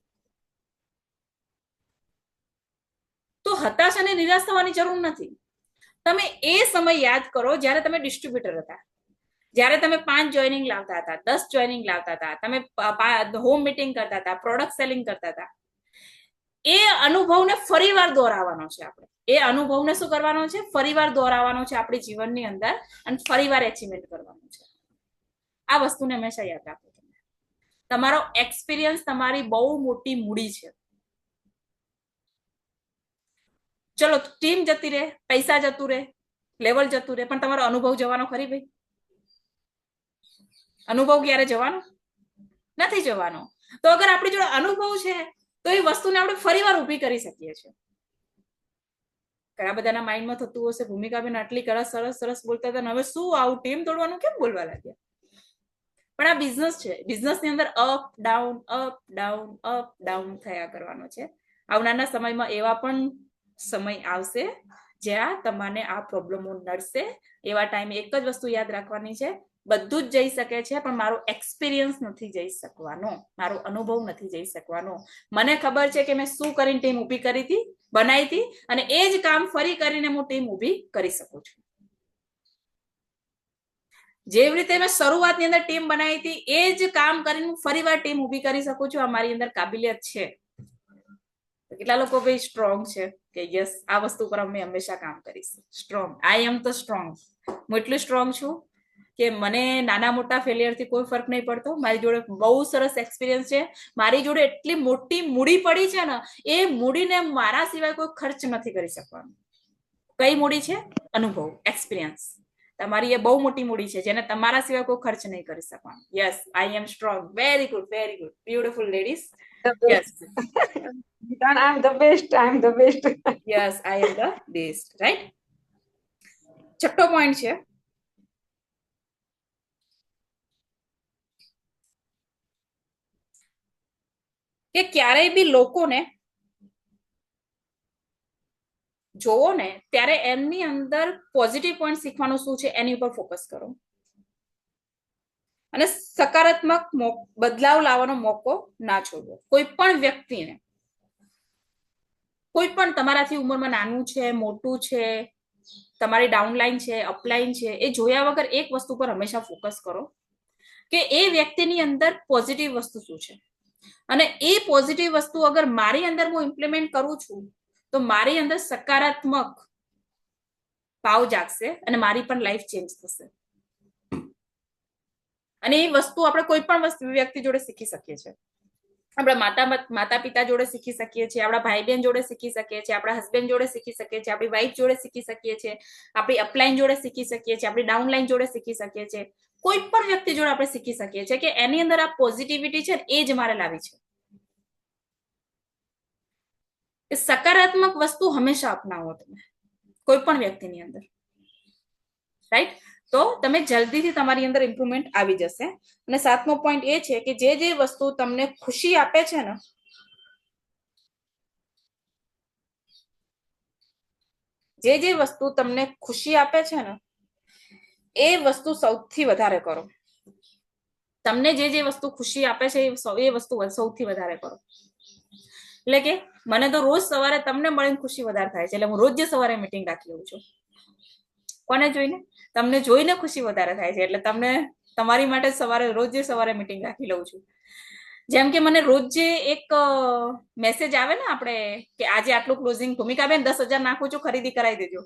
તો હતાશ અને નિરાશ થવાની જરૂર નથી. તમે એ સમય યાદ કરો જ્યારે તમે ડિસ્ટ્રીબ્યુટર હતા, જ્યારે તમે 5 જોઈનિંગ લાવતા હતા, 10 જોઈનિંગ લાવતા હતા, તમે હોમ મીટિંગ કરતા હતા, પ્રોડક્ટ સેલિંગ કરતા હતા. એ અનુભવને ફરીવાર દોહરાવવાનો છે આપણે. એ અનુભવને શું કરવાનો છે? ફરીવાર દોહરાવવાનો છે આપણી જીવનની અંદર અને ફરીવાર એચિવમેન્ટ કરવાનું છે. આ વસ્તુને હંમેશા યાદ રાખો. તમારો એક્સપિરિયન્સ તમારી બહુ મોટી મૂડી છે. ચલો ટીમ જતી રહે, પૈસા જતું રહે, લેવલ જતું રહે, પણ તમારો અનુભવ જવાનો ખરી ભાઈ? અનુભવ ક્યારે જવાનો નથી જવાનો. તો અગર આપણી જોડે અનુભવ છે તો એ વસ્તુને આપણે ફરીવાર ઊભી કરી શકીએ છીએ. ઘણા બધાના માઇન્ડમાં થતું હશે ભૂમિકાબેન આટલી સરસ સરસ બોલતા હતા, હવે શું આવું ટીમ તોડવાનું કેમ બોલવા લાગ્યા? પણ આ બિઝનેસ છે. બિઝનેસની અંદર up down up down up down થયા કરવાનો છે. આવનારના સમયમાં એવા પણ સમય આવશે જ્યાં તમને આ પ્રોબ્લેમો નડશે. એવા ટાઈમે એક જ વસ્તુ યાદ રાખવાની છે, બધું જ જઈ શકે છે પણ મારો એક્સપિરિયન્સ નથી જઈ શકવાનો, મારો અનુભવ નથી જઈ શકવાનો. મને ખબર છે કે મેં શું કરીને ટીમ ઊભી કરી હતી, બનાવી હતી, અને એ જ કામ ફરી કરીને હું ટીમ ઊભી કરી શકું છું. જેવી રીતે મેં શરૂઆતની અંદર ટીમ બનાવી હતી એ જ કામ કરીને હું ફરીવાર ટીમ ઊભી કરી શકું છું. આ મારી અંદર કાબિલિયત છે. કેટલા લોકો ભાઈ સ્ટ્રોંગ છે કે યસ આ વસ્તુ પર અમે હંમેશા કામ કરીશું. સ્ટ્રોંગ, આઈ એમ તો સ્ટ્રોંગ. હું એટલું સ્ટ્રોંગ છું કે મને નાના મોટા ફેલિયર થી કોઈ ફરક નહીં પડતો. મારી જોડે બહુ સરસ એક્સપિરિયન્સ છે. મારી જોડે એટલી મોટી મૂડી પડી છે ને, એ મૂડીને મારા સિવાય કોઈ ખર્ચ નથી કરી શકવાનું. કઈ મૂડી છે? અનુભવ, એક્સપિરિયન્સ. તમારી એ બહુ મોટી મૂડી છે જેને તમારા સિવાય કોઈ ખર્ચ નહીં કરી શકવાનું. Yes, I am strong. Very good, very good, beautiful ladies. Yes, I'm the best. I'm the best. Yes, I am the best. Right. છઠ્ઠો પોઈન્ટ છે કે ક્યારેય બી લોકોને જોવો ને ત્યારે એમની અંદર પોઝિટિવ પોઈન્ટ શીખવાનું શું છે એની ઉપર ફોકસ કરો અને સકારાત્મક બદલાવ લાવવાનો મોકો ના છોડવો. કોઈ પણ વ્યક્તિને, કોઈ પણ તમારાથી ઉંમરમાં નાનું છે, મોટું છે, તમારી ડાઉનલાઈન છે, અપલાઈન છે, એ જોયા વગર એક વસ્તુ પર હંમેશા ફોકસ કરો કે એ વ્યક્તિની અંદર પોઝિટિવ વસ્તુ શું છે, અને એ પોઝિટિવ વસ્તુ અગર મારી અંદર હું ઇમ્પ્લિમેન્ટ કરું છું તો મારી અંદર સકારાત્મક ભાવ જાગશે અને મારી પણ લાઈફ ચેન્જ થશે. અને એ વસ્તુ આપણે કોઈ પણ વ્યક્તિ જોડે શીખી શકીએ છીએ. આપણા માતા પિતા જોડે શીખી શકીએ છીએ, આપણા ભાઈ બહેન જોડે શીખી શકીએ છીએ, આપણા હસબન્ડ જોડે શીખી શકીએ છીએ, આપણી વાઈફ જોડે શીખી શકીએ છીએ, આપણી અપલાઈન જોડે શીખી શકીએ છીએ, આપણી ડાઉનલાઈન જોડે શીખી શકીએ છીએ. કોઈ પણ વ્યક્તિ જોડે આપણે શીખી શકીએ છીએ કે એની અંદર આ પોઝિટિવિટી છે એ જ મારે લાવી છે. એ સકારાત્મક વસ્તુ હંમેશા અપનાવો તમે કોઈ પણ વ્યક્તિની અંદર. રાઈટ. તો તમે જલ્દીથી તમારી અંદર ઇમ્પ્રુવમેન્ટ આવી જશે. અને 7મો પોઈન્ટ એ છે કે જે વસ્તુ તમને ખુશી આપે છે ને, જે વસ્તુ તમને ખુશી આપે છે ને એ વસ્તુ સૌથી વધારે કરો. તમને જે વસ્તુ ખુશી આપે છે એ વસ્તુ સૌથી વધારે કરો. એટલે કે મને તો રોજ સવારે તમને મળીને ખુશી વધારે થાય છે એટલે હું રોજ સવારે મીટિંગ રાખી લઉં છું. કોને જોઈને? તમને જોઈને ખુશી વધારે થાય છે એટલે તમને તમારી માટે રોજ સવારે મીટિંગ રાખી લઉં છું. જેમ કે મને રોજ એક મેસેજ આવે ને આપણે કે આજે આટલું ક્લોઝિંગ ભૂમિકાબેન 10,000 નાખું છું, ખરીદી કરાવી દેજો,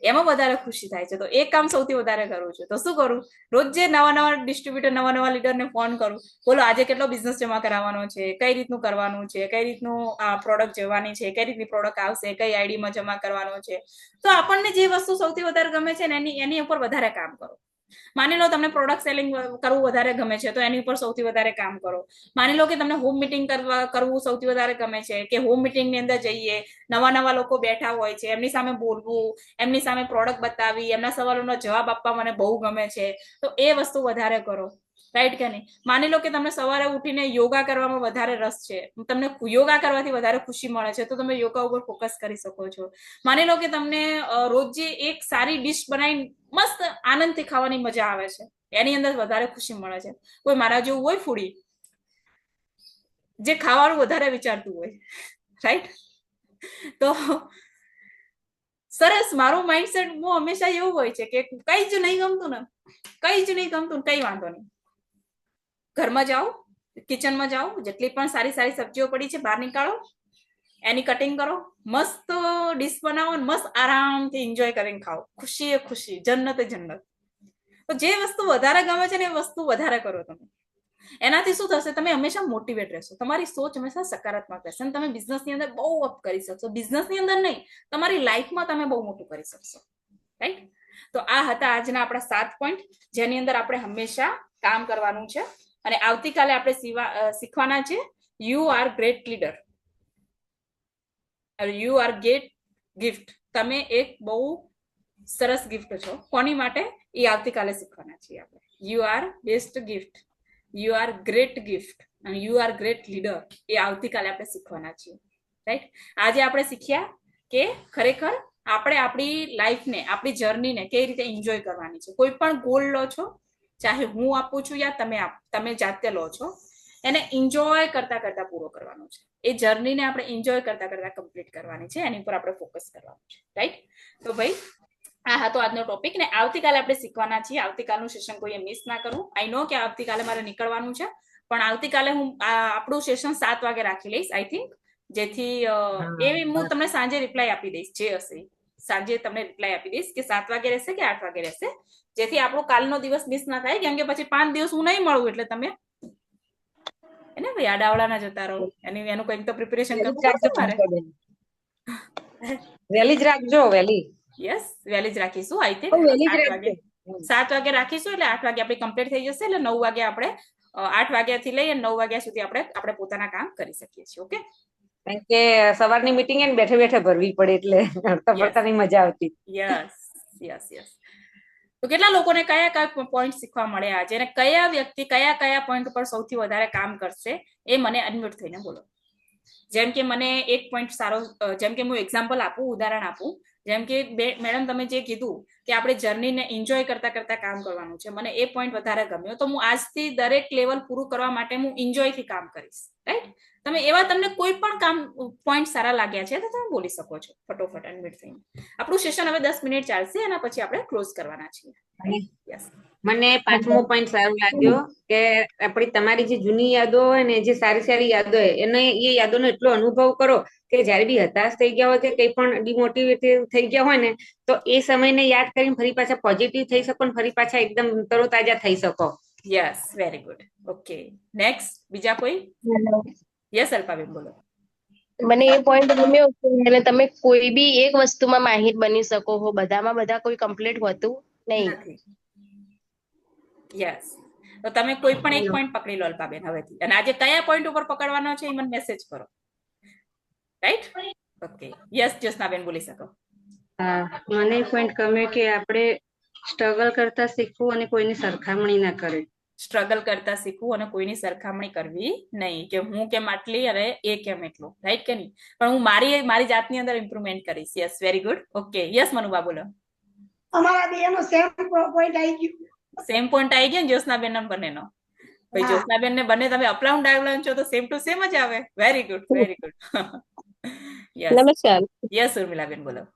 એમાં વધારે ખુશી થાય છે. તો એ કામ સૌથી વધારે કરું છું. તો શું કરું? રોજ નવા ડિસ્ટ્રીબ્યુટર, નવા લીડરને ફોન કરું, બોલો આજે કેટલો બિઝનેસ જમા કરાવવાનો છે, કઈ રીતનું કરવાનું છે, કઈ રીતનું આ પ્રોડક્ટ જવાની છે, કઈ રીતની પ્રોડક્ટ આવશે, કઈ આઈડીમાં જમા કરવાનો છે. તો આપણને જે વસ્તુ સૌથી વધારે ગમે છે ને એની ઉપર વધારે કામ કરો. માની લો તમને પ્રોડક્ટ સેલિંગ કરવું વધારે ગમે છે તો એની ઉપર સૌથી વધારે કામ કરો. માની લો કે તમને હોમ મીટિંગ કરવું સૌથી વધારે ગમે છે કે હોમ મીટિંગની અંદર જઈએ, નવા લોકો બેઠા હોય છે, એમની સામે બોલવું, એમની સામે પ્રોડક્ટ બતાવી, એમના સવાલોનો જવાબ આપવા મને બહુ ગમે છે, તો એ વસ્તુ વધારે કરો. રાઈટ કે નહીં? માની લો કે તમને સવારે ઉઠીને યોગા કરવામાં વધારે રસ છે, તમને યોગા કરવાથી વધારે ખુશી મળે છે, તો તમે યોગા ઉપર ફોકસ કરી શકો છો. માની લો કે તમને રોજ એક સારી ડીશ બનાવી મસ્ત આનંદથી ખાવાની મજા આવે છે, એની અંદર વધારે ખુશી મળે છે. કોઈ મારા જેવું હોય ફૂડી જે ખાવાનું વધારે વિચારતું હોય, રાઈટ? તો સરસ, મારું માઇન્ડસેટ હું હંમેશા એવું હોય છે કે કઈ જ નહીં ગમતું ને કઈ વાંધો નહીં, ઘરમાં જાઓ, કિચનમાં જાઓ, જેટલી પણ સારી સબ્જીઓ પડી છે બહાર નીકાળો, એની કટિંગ કરો, મસ્ત ડીશ બનાવો, મસ્ત આરામથી એન્જોય કરીને ખાઓ, ખુશી એ ખુશી, જન્નત એ જન્નત. તો જે વસ્તુ વધારે ગમે છે ને એ વસ્તુ વધારે કરો તમે. એનાથી શું થશે? તમે હંમેશા મોટિવેટ રહેશો, તમારી સોચ હંમેશા સકારાત્મક રહેશે અને તમે બિઝનેસની અંદર બહુ અપ કરી શકશો. બિઝનેસની અંદર નહીં, તમારી લાઈફમાં તમે બહુ મોટું કરી શકશો. રાઈટ? તો આ હતા આજના આપણા 7 પોઈન્ટ, જેની અંદર આપણે હંમેશા કામ કરવાનું છે. અને આવતીકાલે આપણે શીખવાના છે you are great leader, you are great gift. તમે એક બહુ સરસ ગિફ્ટ છો. કોની માટે? એ આવતીકાલે શીખવાના છીએ આપણે. You are best gift, you are great gift અને યુ આર ગ્રેટ લીડર. એ આવતીકાલે આપણે શીખવાના છીએ. રાઈટ? આજે આપણે શીખ્યા કે ખરેખર આપણે આપણી લાઈફને, આપણી જર્નીને કઈ રીતે એન્જોય કરવાની છે. કોઈ પણ ગોલ લો છો, ચાહે હું આપું છું યા તમે જાતે લો છો, એને એન્જોય કરતા પૂરો કરવાનો છે. એ જર્નીને આપણે એન્જોય કરતા કમ્પ્લીટ કરવાની છે, એની ઉપર આપણે ફોકસ કરવાનું છે. રાઈટ? તો ભાઈ આ હતો આજનો ટોપિક ને આવતીકાલે આપણે શીખવાના છીએ. આવતીકાલનું સેશન કોઈએ મિસ ના કરવું. આઈ નો કે આવતીકાલે મારે નીકળવાનું છે, પણ આવતીકાલે હું આપણું સેશન 7 વાગે રાખી લઈશ આઈ થિંક, જેથી એ હું તમને સાંજે રિપ્લાય આપી દઈશ. જે હશે સાંજે તમને રિપ્લાય આપી દઈશ કે 7 વાગે રહેશે કે 8 વાગે રહેશે, જેથી આપણો કાલનો દિવસ મિસ ના થાય. કેમ કે પછી 5 દિવસ હું નહીં મળું એટલે તમે એને ભાઈ આડાવડા ના જતા રહો. એનું કંઈક તો પ્રિપેરેશન કરવું પડશે મારે. વહેલી જ રાખજો. વહેલી યસ, વહેલી જ રાખીશું. આઈ થિંક 7 વાગે રાખીશું, એટલે 8 વાગે આપણી કમ્પ્લીટ થઈ જશે. એટલે 9 વાગે આપણે 8 વાગ્યાથી લઈ અને 9 વાગ્યા સુધી આપણે પોતાના કામ કરી શકીએ છીએ. ઓકે? કારણ કે સવારની મીટિંગ એને બેઠે ભરવી પડે એટલે હડતા પડતાની મજા આવતી. યસ. તો કેટલા લોકોને કયા પોઈન્ટ શીખવા મળ્યા આજે, અને કયા વ્યક્તિ કયા પોઈન્ટ ઉપર સૌથી વધારે કામ કરશે એ મને અનમ્યુટ થઈને બોલો. જેમ કે મને એક પોઈન્ટ સારો, જેમ કે હું એક્ઝામ્પલ આપું, ઉદાહરણ આપું. જેમ કે મેડમ તમે જે કીધું કે આપણે જર્નીને એન્જોય કરતા કામ કરવાનું છે, મને એ પોઈન્ટ વધારે ગમ્યો. તો હું આજથી દરેક લેવલ પૂરું કરવા માટે હું એન્જોયથી કામ કરીશ. રાઈટ? તમે એવા તમને કોઈ પણ કામ પોઈન્ટ સારા લાગ્યા છે તો તમે બોલી શકો છો ફટોફટ અનમ્યુટ થઈને. આપણું સેશન હવે 10 મિનિટ ચાલશે, એના પછી આપણે ક્લોઝ કરવાના છીએ. યસ. મને 5મો પોઈન્ટ સારો લાગ્યો કે આપણી તમારી જે જૂની યાદો હોય ને, જે સારી યાદો હોય, એ યાદોનો એટલો અનુભવ કરો કે જયારે બી હતાશ થઈ ગયા હોય કે કઈ પણ ડિમોટિવેટેડ થઈ ગયા હોય ને, તો એ સમયને યાદ કરીને ફરી પાછા પોઝિટિવ થઈ શકો ને ફરી પાછા એકદમ તરોતાજા થઈ શકો. Yes, very good. Okay, next બીજા કોઈ? યસ અલ્પાબેન બોલો. મને એ પોઈન્ટ ગમ્યો કે તમે કોઈ બી એક વસ્તુમાં માહિર બની શકો છો, બધા કોઈ કમ્પ્લીટ હોતું નહીં. યસ. તો તમે કોઈ પણ એક પોઈન્ટ પકડી લો અલ્પાબેન હવેથી, અને આજે કયા પોઈન્ટ ઉપર પકડવાનો છે એ મને મેસેજ કરો. રાઈટ? ઓકે. યસ જ્યોત્સનાબેન બોલી શકો. મને પોઈન્ટ ગમ્યો કે આપણે સ્ટ્રગલ કરતા શીખવું અને કોઈની સરખામણી ના કરે. સ્ટ્રગલ કરતા શીખવું અને કોઈની સરખામણી કરવી નહીં, કે હું કેમ આટલી અને એ કેમ એટલું. રાઈટ કે નહીં? પણ હું મારી જાતની અંદર ઇમ્પ્રુવમેન્ટ કરીશ. Yes, very good. Okay. Yes Manuba બોલો. અમારા બેનો સેમ પોઈન્ટ આવી ગયો. સેમ પોઈન્ટ આવી ગયો ને જ્યોત્સનાબેન બંનેનો? ભાઈ જ્યોત્સનાબેન ને બંને તમે અપલાઉન ડાઉન છો તો સેમ ટુ સેમ જ આવે. Very good, very good. નમસ્કાર. યસ ઉર્મિલાબેન બોલો.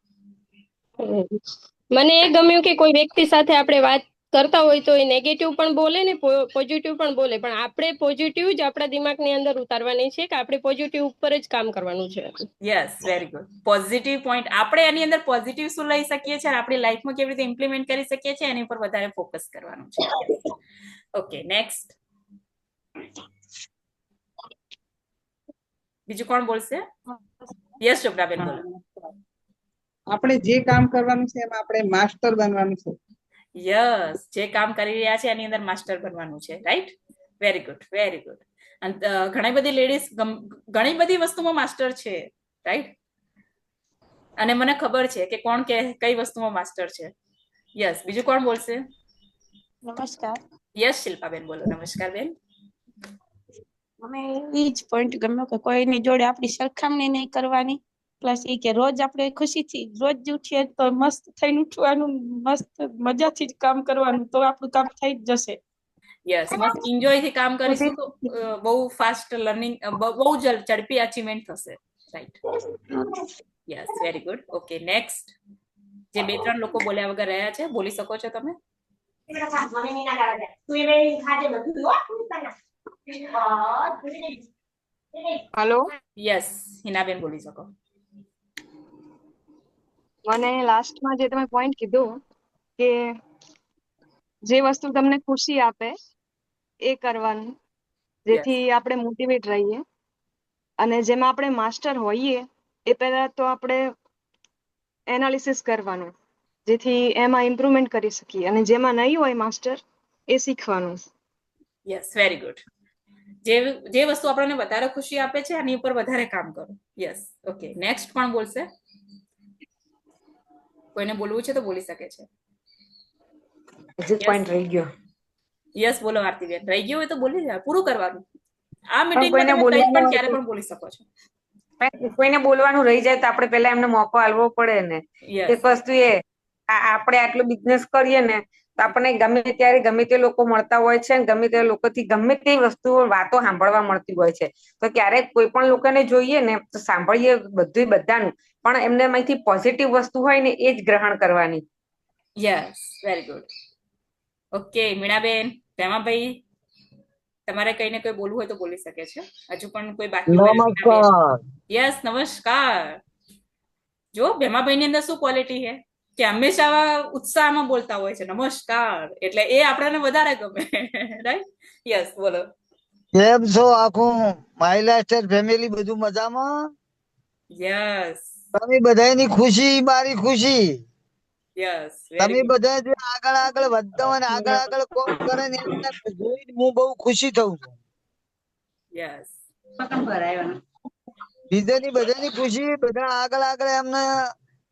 મને એ ગમ્યું કે કોઈ વ્યક્તિ સાથે આપણે વાત કરતા હોય તો એ નેગેટિવ પણ બોલે ને પોઝિટિવ પણ બોલે, પણ આપણે પોઝિટિવ જ આપણા દિમાગની અંદર ઉતારવાની છે કે આપણે પોઝિટિવ ઉપર જ કામ કરવાનું છે. Yes, very good. Positive point આપણે એની અંદર પોઝિટિવ શું લઈ શકીએ છીએ, આપણી લાઈફમાં કેવી રીતે ઇમ્પ્લિમેન્ટ કરી શકીએ છીએ એની ઉપર વધારે ફોકસ કરવાનું છે. Okay, next. બીજું કોણ બોલશે? યસ શુભ્રાબેન બોલો. આપણે જે કામ કરવાનું છે એમાં આપણે માસ્ટર બનવાનું છે. યસ, જે કામ કરી રહ્યા છે એની અંદર માસ્ટર બનવાનું છે, right? Very good, very good. અને ઘણી બધી લેડીઝ ઘણી બધી વસ્તુમાં માસ્ટર છે, રાઈટ? અને મને ખબર છે કે કોણ કઈ વસ્તુમાં માસ્ટર છે. યસ, બીજું કોણ બોલશે? નમસ્કાર. યસ, શિલ્પાબેન બોલો. નમસ્કાર બેન. મને એ જ પોઈન્ટ ગમ્યો કે કોઈની જોડે આપણી સરખામણી નહીં કરવાની, પ્લસ એ કે રોજ આપણે ખુશીથી રોજ ઉઠીએ તો મસ્ત થઈને ઉઠવાનું, મસ્ત મજાથી જ કામ કરવાનું, તો આપણું કામ થઈ જ જશે. યસ, મસ્ત એન્જોય થી કામ કરીશું તો બહુ ફાસ્ટ લર્નિંગ, બહુ ઝડપી અચીવમેન્ટ થશે, right? Yes, very good. Okay, next. જે 2-3 લોકો બોલ્યા વગર રહ્યા છે, બોલી શકો છો તમે. હલો, યસ, હિનાબેન બોલી શકો. મને લાસ્ટમાં જે તમે પોઈન્ટ કીધું કે જે વસ્તુ તમને ખુશી આપે એ કરવાનું, જેથી આપણે મોટિવેટ રહીએ, અને જેમાં આપણે માસ્ટર હોઈએ એ પહેલા તો આપણે એનાલિસિસ કરવાનું, જેથી એમાં ઇમ્પ્રુવમેન્ટ કરી શકીએ, અને જેમાં નહીં હોય માસ્ટર એ શીખવાનું. Yes, very good. જે વસ્તુ આપણને વધારે ખુશી આપે છે એની ઉપર વધારે કામ કરો. Yes, okay. નેક્સ્ટ કોણ બોલશે? કોઈને બોલવું છે તો બોલી શકે છે. પોઈન્ટ રહી ગયો. યસ, બોલો આરતીબેન. રહી ગયું હોય તો બોલી જાય, પૂરું કરવાનું. આ પણ મીટિંગમાં કોઈને તમે કંઈ પણ બોલવાનું ક્યારે પણ બોલી શકો છો. કોઈને બોલવાનું રહી જાય તો આપણે પેલા એમને મોકો આલવો પડે ને. એક વસ્તુ એ આપણે આટલું બિઝનેસ કરીએ ને તો આપણને ગમે ત્યારે ગમે તે લોકો મળતા હોય છે, ને ગમે તે લોકોથી ગમે તે વસ્તુ વાતો સાંભળવા મળતી હોય છે. તો ક્યારેક કોઈ પણ લોકોને જોઈએ ને તો સાંભળીએ બધું બધાનું, પણ એમને માંથી પોઝિટિવ વસ્તુ હોય ને એ જ ગ્રહણ કરવાની. Yes, very good. Okay, Meenaben, Bhemabhai, તમારે કઈ ને કઈ બોલવું હોય તો બોલી શકે છે. હજુ પણ કોઈ બાકી હોય? નમસ્કાર. યસ, નમસ્કાર. જો ભેમાભાઈ ની અંદર શું ક્વોલિટી છે કે હંમેશા આવા ઉત્સાહમાં બોલતા હોય છે, નમસ્કાર, એટલે એ આપણને વધારે ગમે, રાઈટ? યસ, બોલો. કેમ છો આખું માહિલા સ્ટાર ફેમિલી? બધું મજામાં? યસ. તમે બધાની ખુશી મારી ખુશી. યસ, તમે બધા જે આગળ આગળ વધતા હોય ને આગળ આગળ કોમ કરે ને એમને જોઈને હું બહુ ખુશી થઉં છું. યસ. બીજાની બધાની ખુશી, બધા આગળ આગળ એમને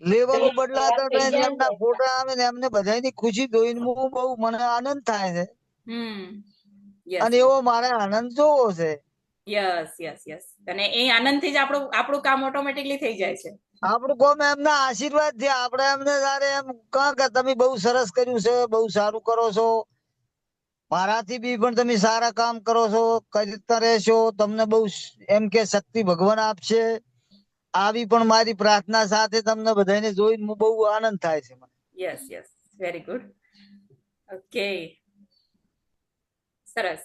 લેવલો બદલાતા રહે ને એમના ફોટા આવે ને એમને બધાની ખુશી જોઈને હું બહુ મને આનંદ થાય છે. અને એવો મારે આનંદ જોવો છે. Yes, yes, yes. અને એ આનંદથી જ આપણું કામ ઓટોમેટિકલી થઈ જાય છે. આપણું કોમ એમના આશીર્વાદ છે. આપણે એમને તારે એમ કહો કે તમે બહુ સરસ કર્યું છે, બહુ સારું કરો છો, મારાથી બી પણ તમે સારા કામ કરો છો, કરતા રહેશો, તમને બહુ એમ કે શક્તિ ભગવાન આપશે, આવી પણ મારી પ્રાર્થના સાથે તમને બધાને જોઈને બહુ આનંદ થાય છે. Yes, yes, very good. Okay, સરસ.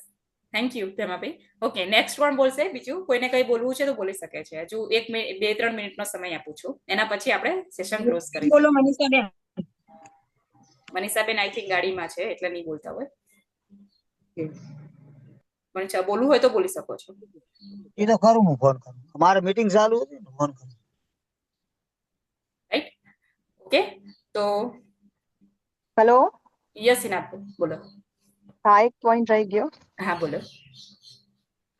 Thank you Bhemabhai. Okay, next કોણ બોલશે? બીજું કોઈને કઈ બોલવું છે તો બોલી શકે છે. હજુ 2-3 મિનિટનો સમય આપું છું, એના પછી આપણે સેશન ક્લોઝ કરીશું. બોલો મનીષાબેન. મનીષાબેન આઈ થિંક ગાડીમાં છે એટલે નહીં બોલતા હોય, પણ બોલવું હોય તો બોલી શકો છો. એ તો કરું, હું ફોન કરું, મારે મીટિંગ ચાલુ હતી ને, ફોન કરું. રાઈટ? ઓકે, તો હેલો. યસ ઇનાપ, બોલો. હા, એક પોઈન્ટ રહી ગયો. હા, બોલો.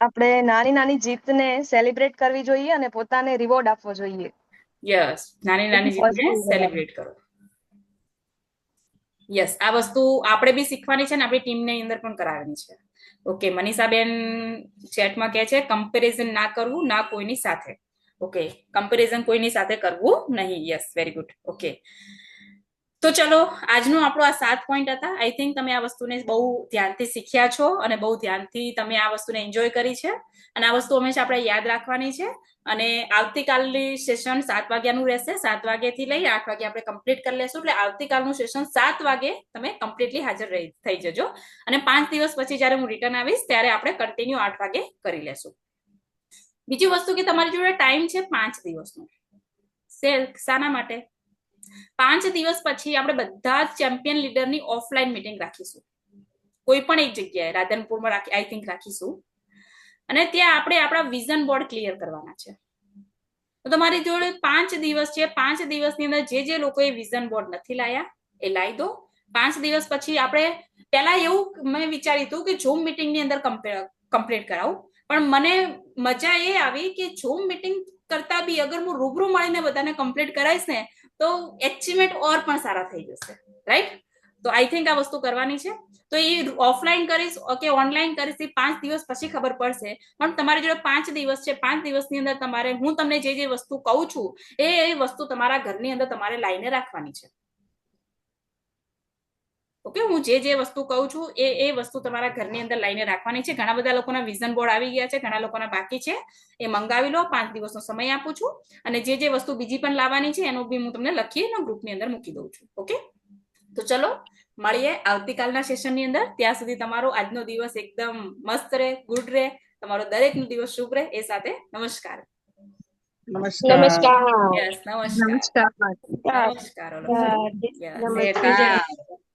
આપણે નાની નાની જીતને સેલિબ્રેટ કરવી જોઈએ અને પોતાને રિવોર્ડ આપવો જોઈએ. યસ, નાની નાની જીતને સેલિબ્રેટ કરો. યસ, આ વસ્તુ આપણે બી શીખવાની છે ને આપણી ટીમની અંદર પણ કરાવવાની છે. ઓકે, મનીષાબેન ચેટમાં કહે છે કમ્પેરિઝન ના કરવું, ના કોઈની સાથે. ઓકે, કમ્પેરિઝન કોઈની સાથે કરવું નહીં. Yes, very good. ઓકે, તો ચલો, આજનો આપણો આ 7 પોઈન્ટ હતા. આઈ થિંક તમે આ વસ્તુને બહુ ધ્યાનથી શીખ્યા છો અને બહુ ધ્યાનથી તમે આ વસ્તુને એન્જોય કરી છે, અને આ વસ્તુ હંમેશા આપણે યાદ રાખવાની છે. અને આવતીકાલની સેશન 7 વાગ્યાનું રહેશે. 7 વાગ્યાથી લઈ 8 વાગે આપણે કમ્પ્લીટ કરી લેશું. એટલે આવતીકાલનું સેશન 7 વાગે તમે કમ્પ્લીટલી હાજર થઈ જજો, અને 5 દિવસ પછી જયારે હું રિટર્ન આવીશ ત્યારે આપણે કન્ટિન્યુ 8 વાગે કરી લેશું. બીજી વસ્તુ કે તમારી જોડે ટાઈમ છે 5 દિવસનો. શાના માટે? 5 દિવસ પછી આપણે બધા જ ચેમ્પિયન લીડરની ઓફલાઈન મીટિંગ રાખીશું, કોઈ પણ એક જગ્યાએ, રાધનપુરમાં આઈ થિંક રાખીશું, અને ત્યાં આપણે આપણા વિઝન બોર્ડ ક્લિયર કરવાના છે. તો તમારી જોડે 5 દિવસ છે. 5 દિવસની અંદર જે લોકોએ વિઝન બોર્ડ નથી લાયા એ લાવી દો, 5 દિવસ પછી આપણે પહેલા એવું મેં વિચાર્યું હતું કે ઝૂમ મીટિંગ ની અંદર કમ્પ્લીટ કરાવું, પણ મને મજા એ આવી કે ઝૂમ મીટિંગ કરતા બી અગર હું રૂબરૂ મળીને બધાને કમ્પ્લીટ કરાવીશ ને તો એચિવમેન્ટ ઓર પણ સારા થઈ જશે, રાઈટ? તો આઈ થિંક આ વસ્તુ કરવાની છે. તો એ ઓફલાઈન કરીશ કે ઓનલાઈન કરીશ એ 5 દિવસ પછી ખબર પડશે, પણ તમારી જોડે 5 દિવસ છે. 5 દિવસની અંદર તમારે હું તમને જે વસ્તુ કહું છું એ વસ્તુ તમારા ઘરની અંદર તમારે લાઈને રાખવાની છે. ઓકે, હું જે વસ્તુ કહું છું એ વસ્તુ તમારા ઘરની અંદર લાઈને રાખવાની છે. ઘણા બધા લોકોના વિઝન બોર્ડ આવી ગયા છે, ઘણા લોકોના બાકી છે. એ મંગાવી લો, 5 દિવસનો સમય આપું છું. અને જે વસ્તુ બીજી પણ લાવવાની છે એનું બી હું તમને લખીને ગ્રુપની અંદર મૂકી દઉં છું. ઓકે, તો ચલો મળીએ આવતીકાલના સેશનની અંદર. ત્યાં સુધી તમારો આજનો દિવસ એકદમ મસ્ત રહે, ગુડ રહે, તમારો દરેકનો દિવસ શુભ રહે. એ સાથે નમસ્કાર. નમસ્કાર. નમસ્કાર. યસ, નમસ્કાર. નમસ્કાર. નમસ્કાર. નમસ્કાર.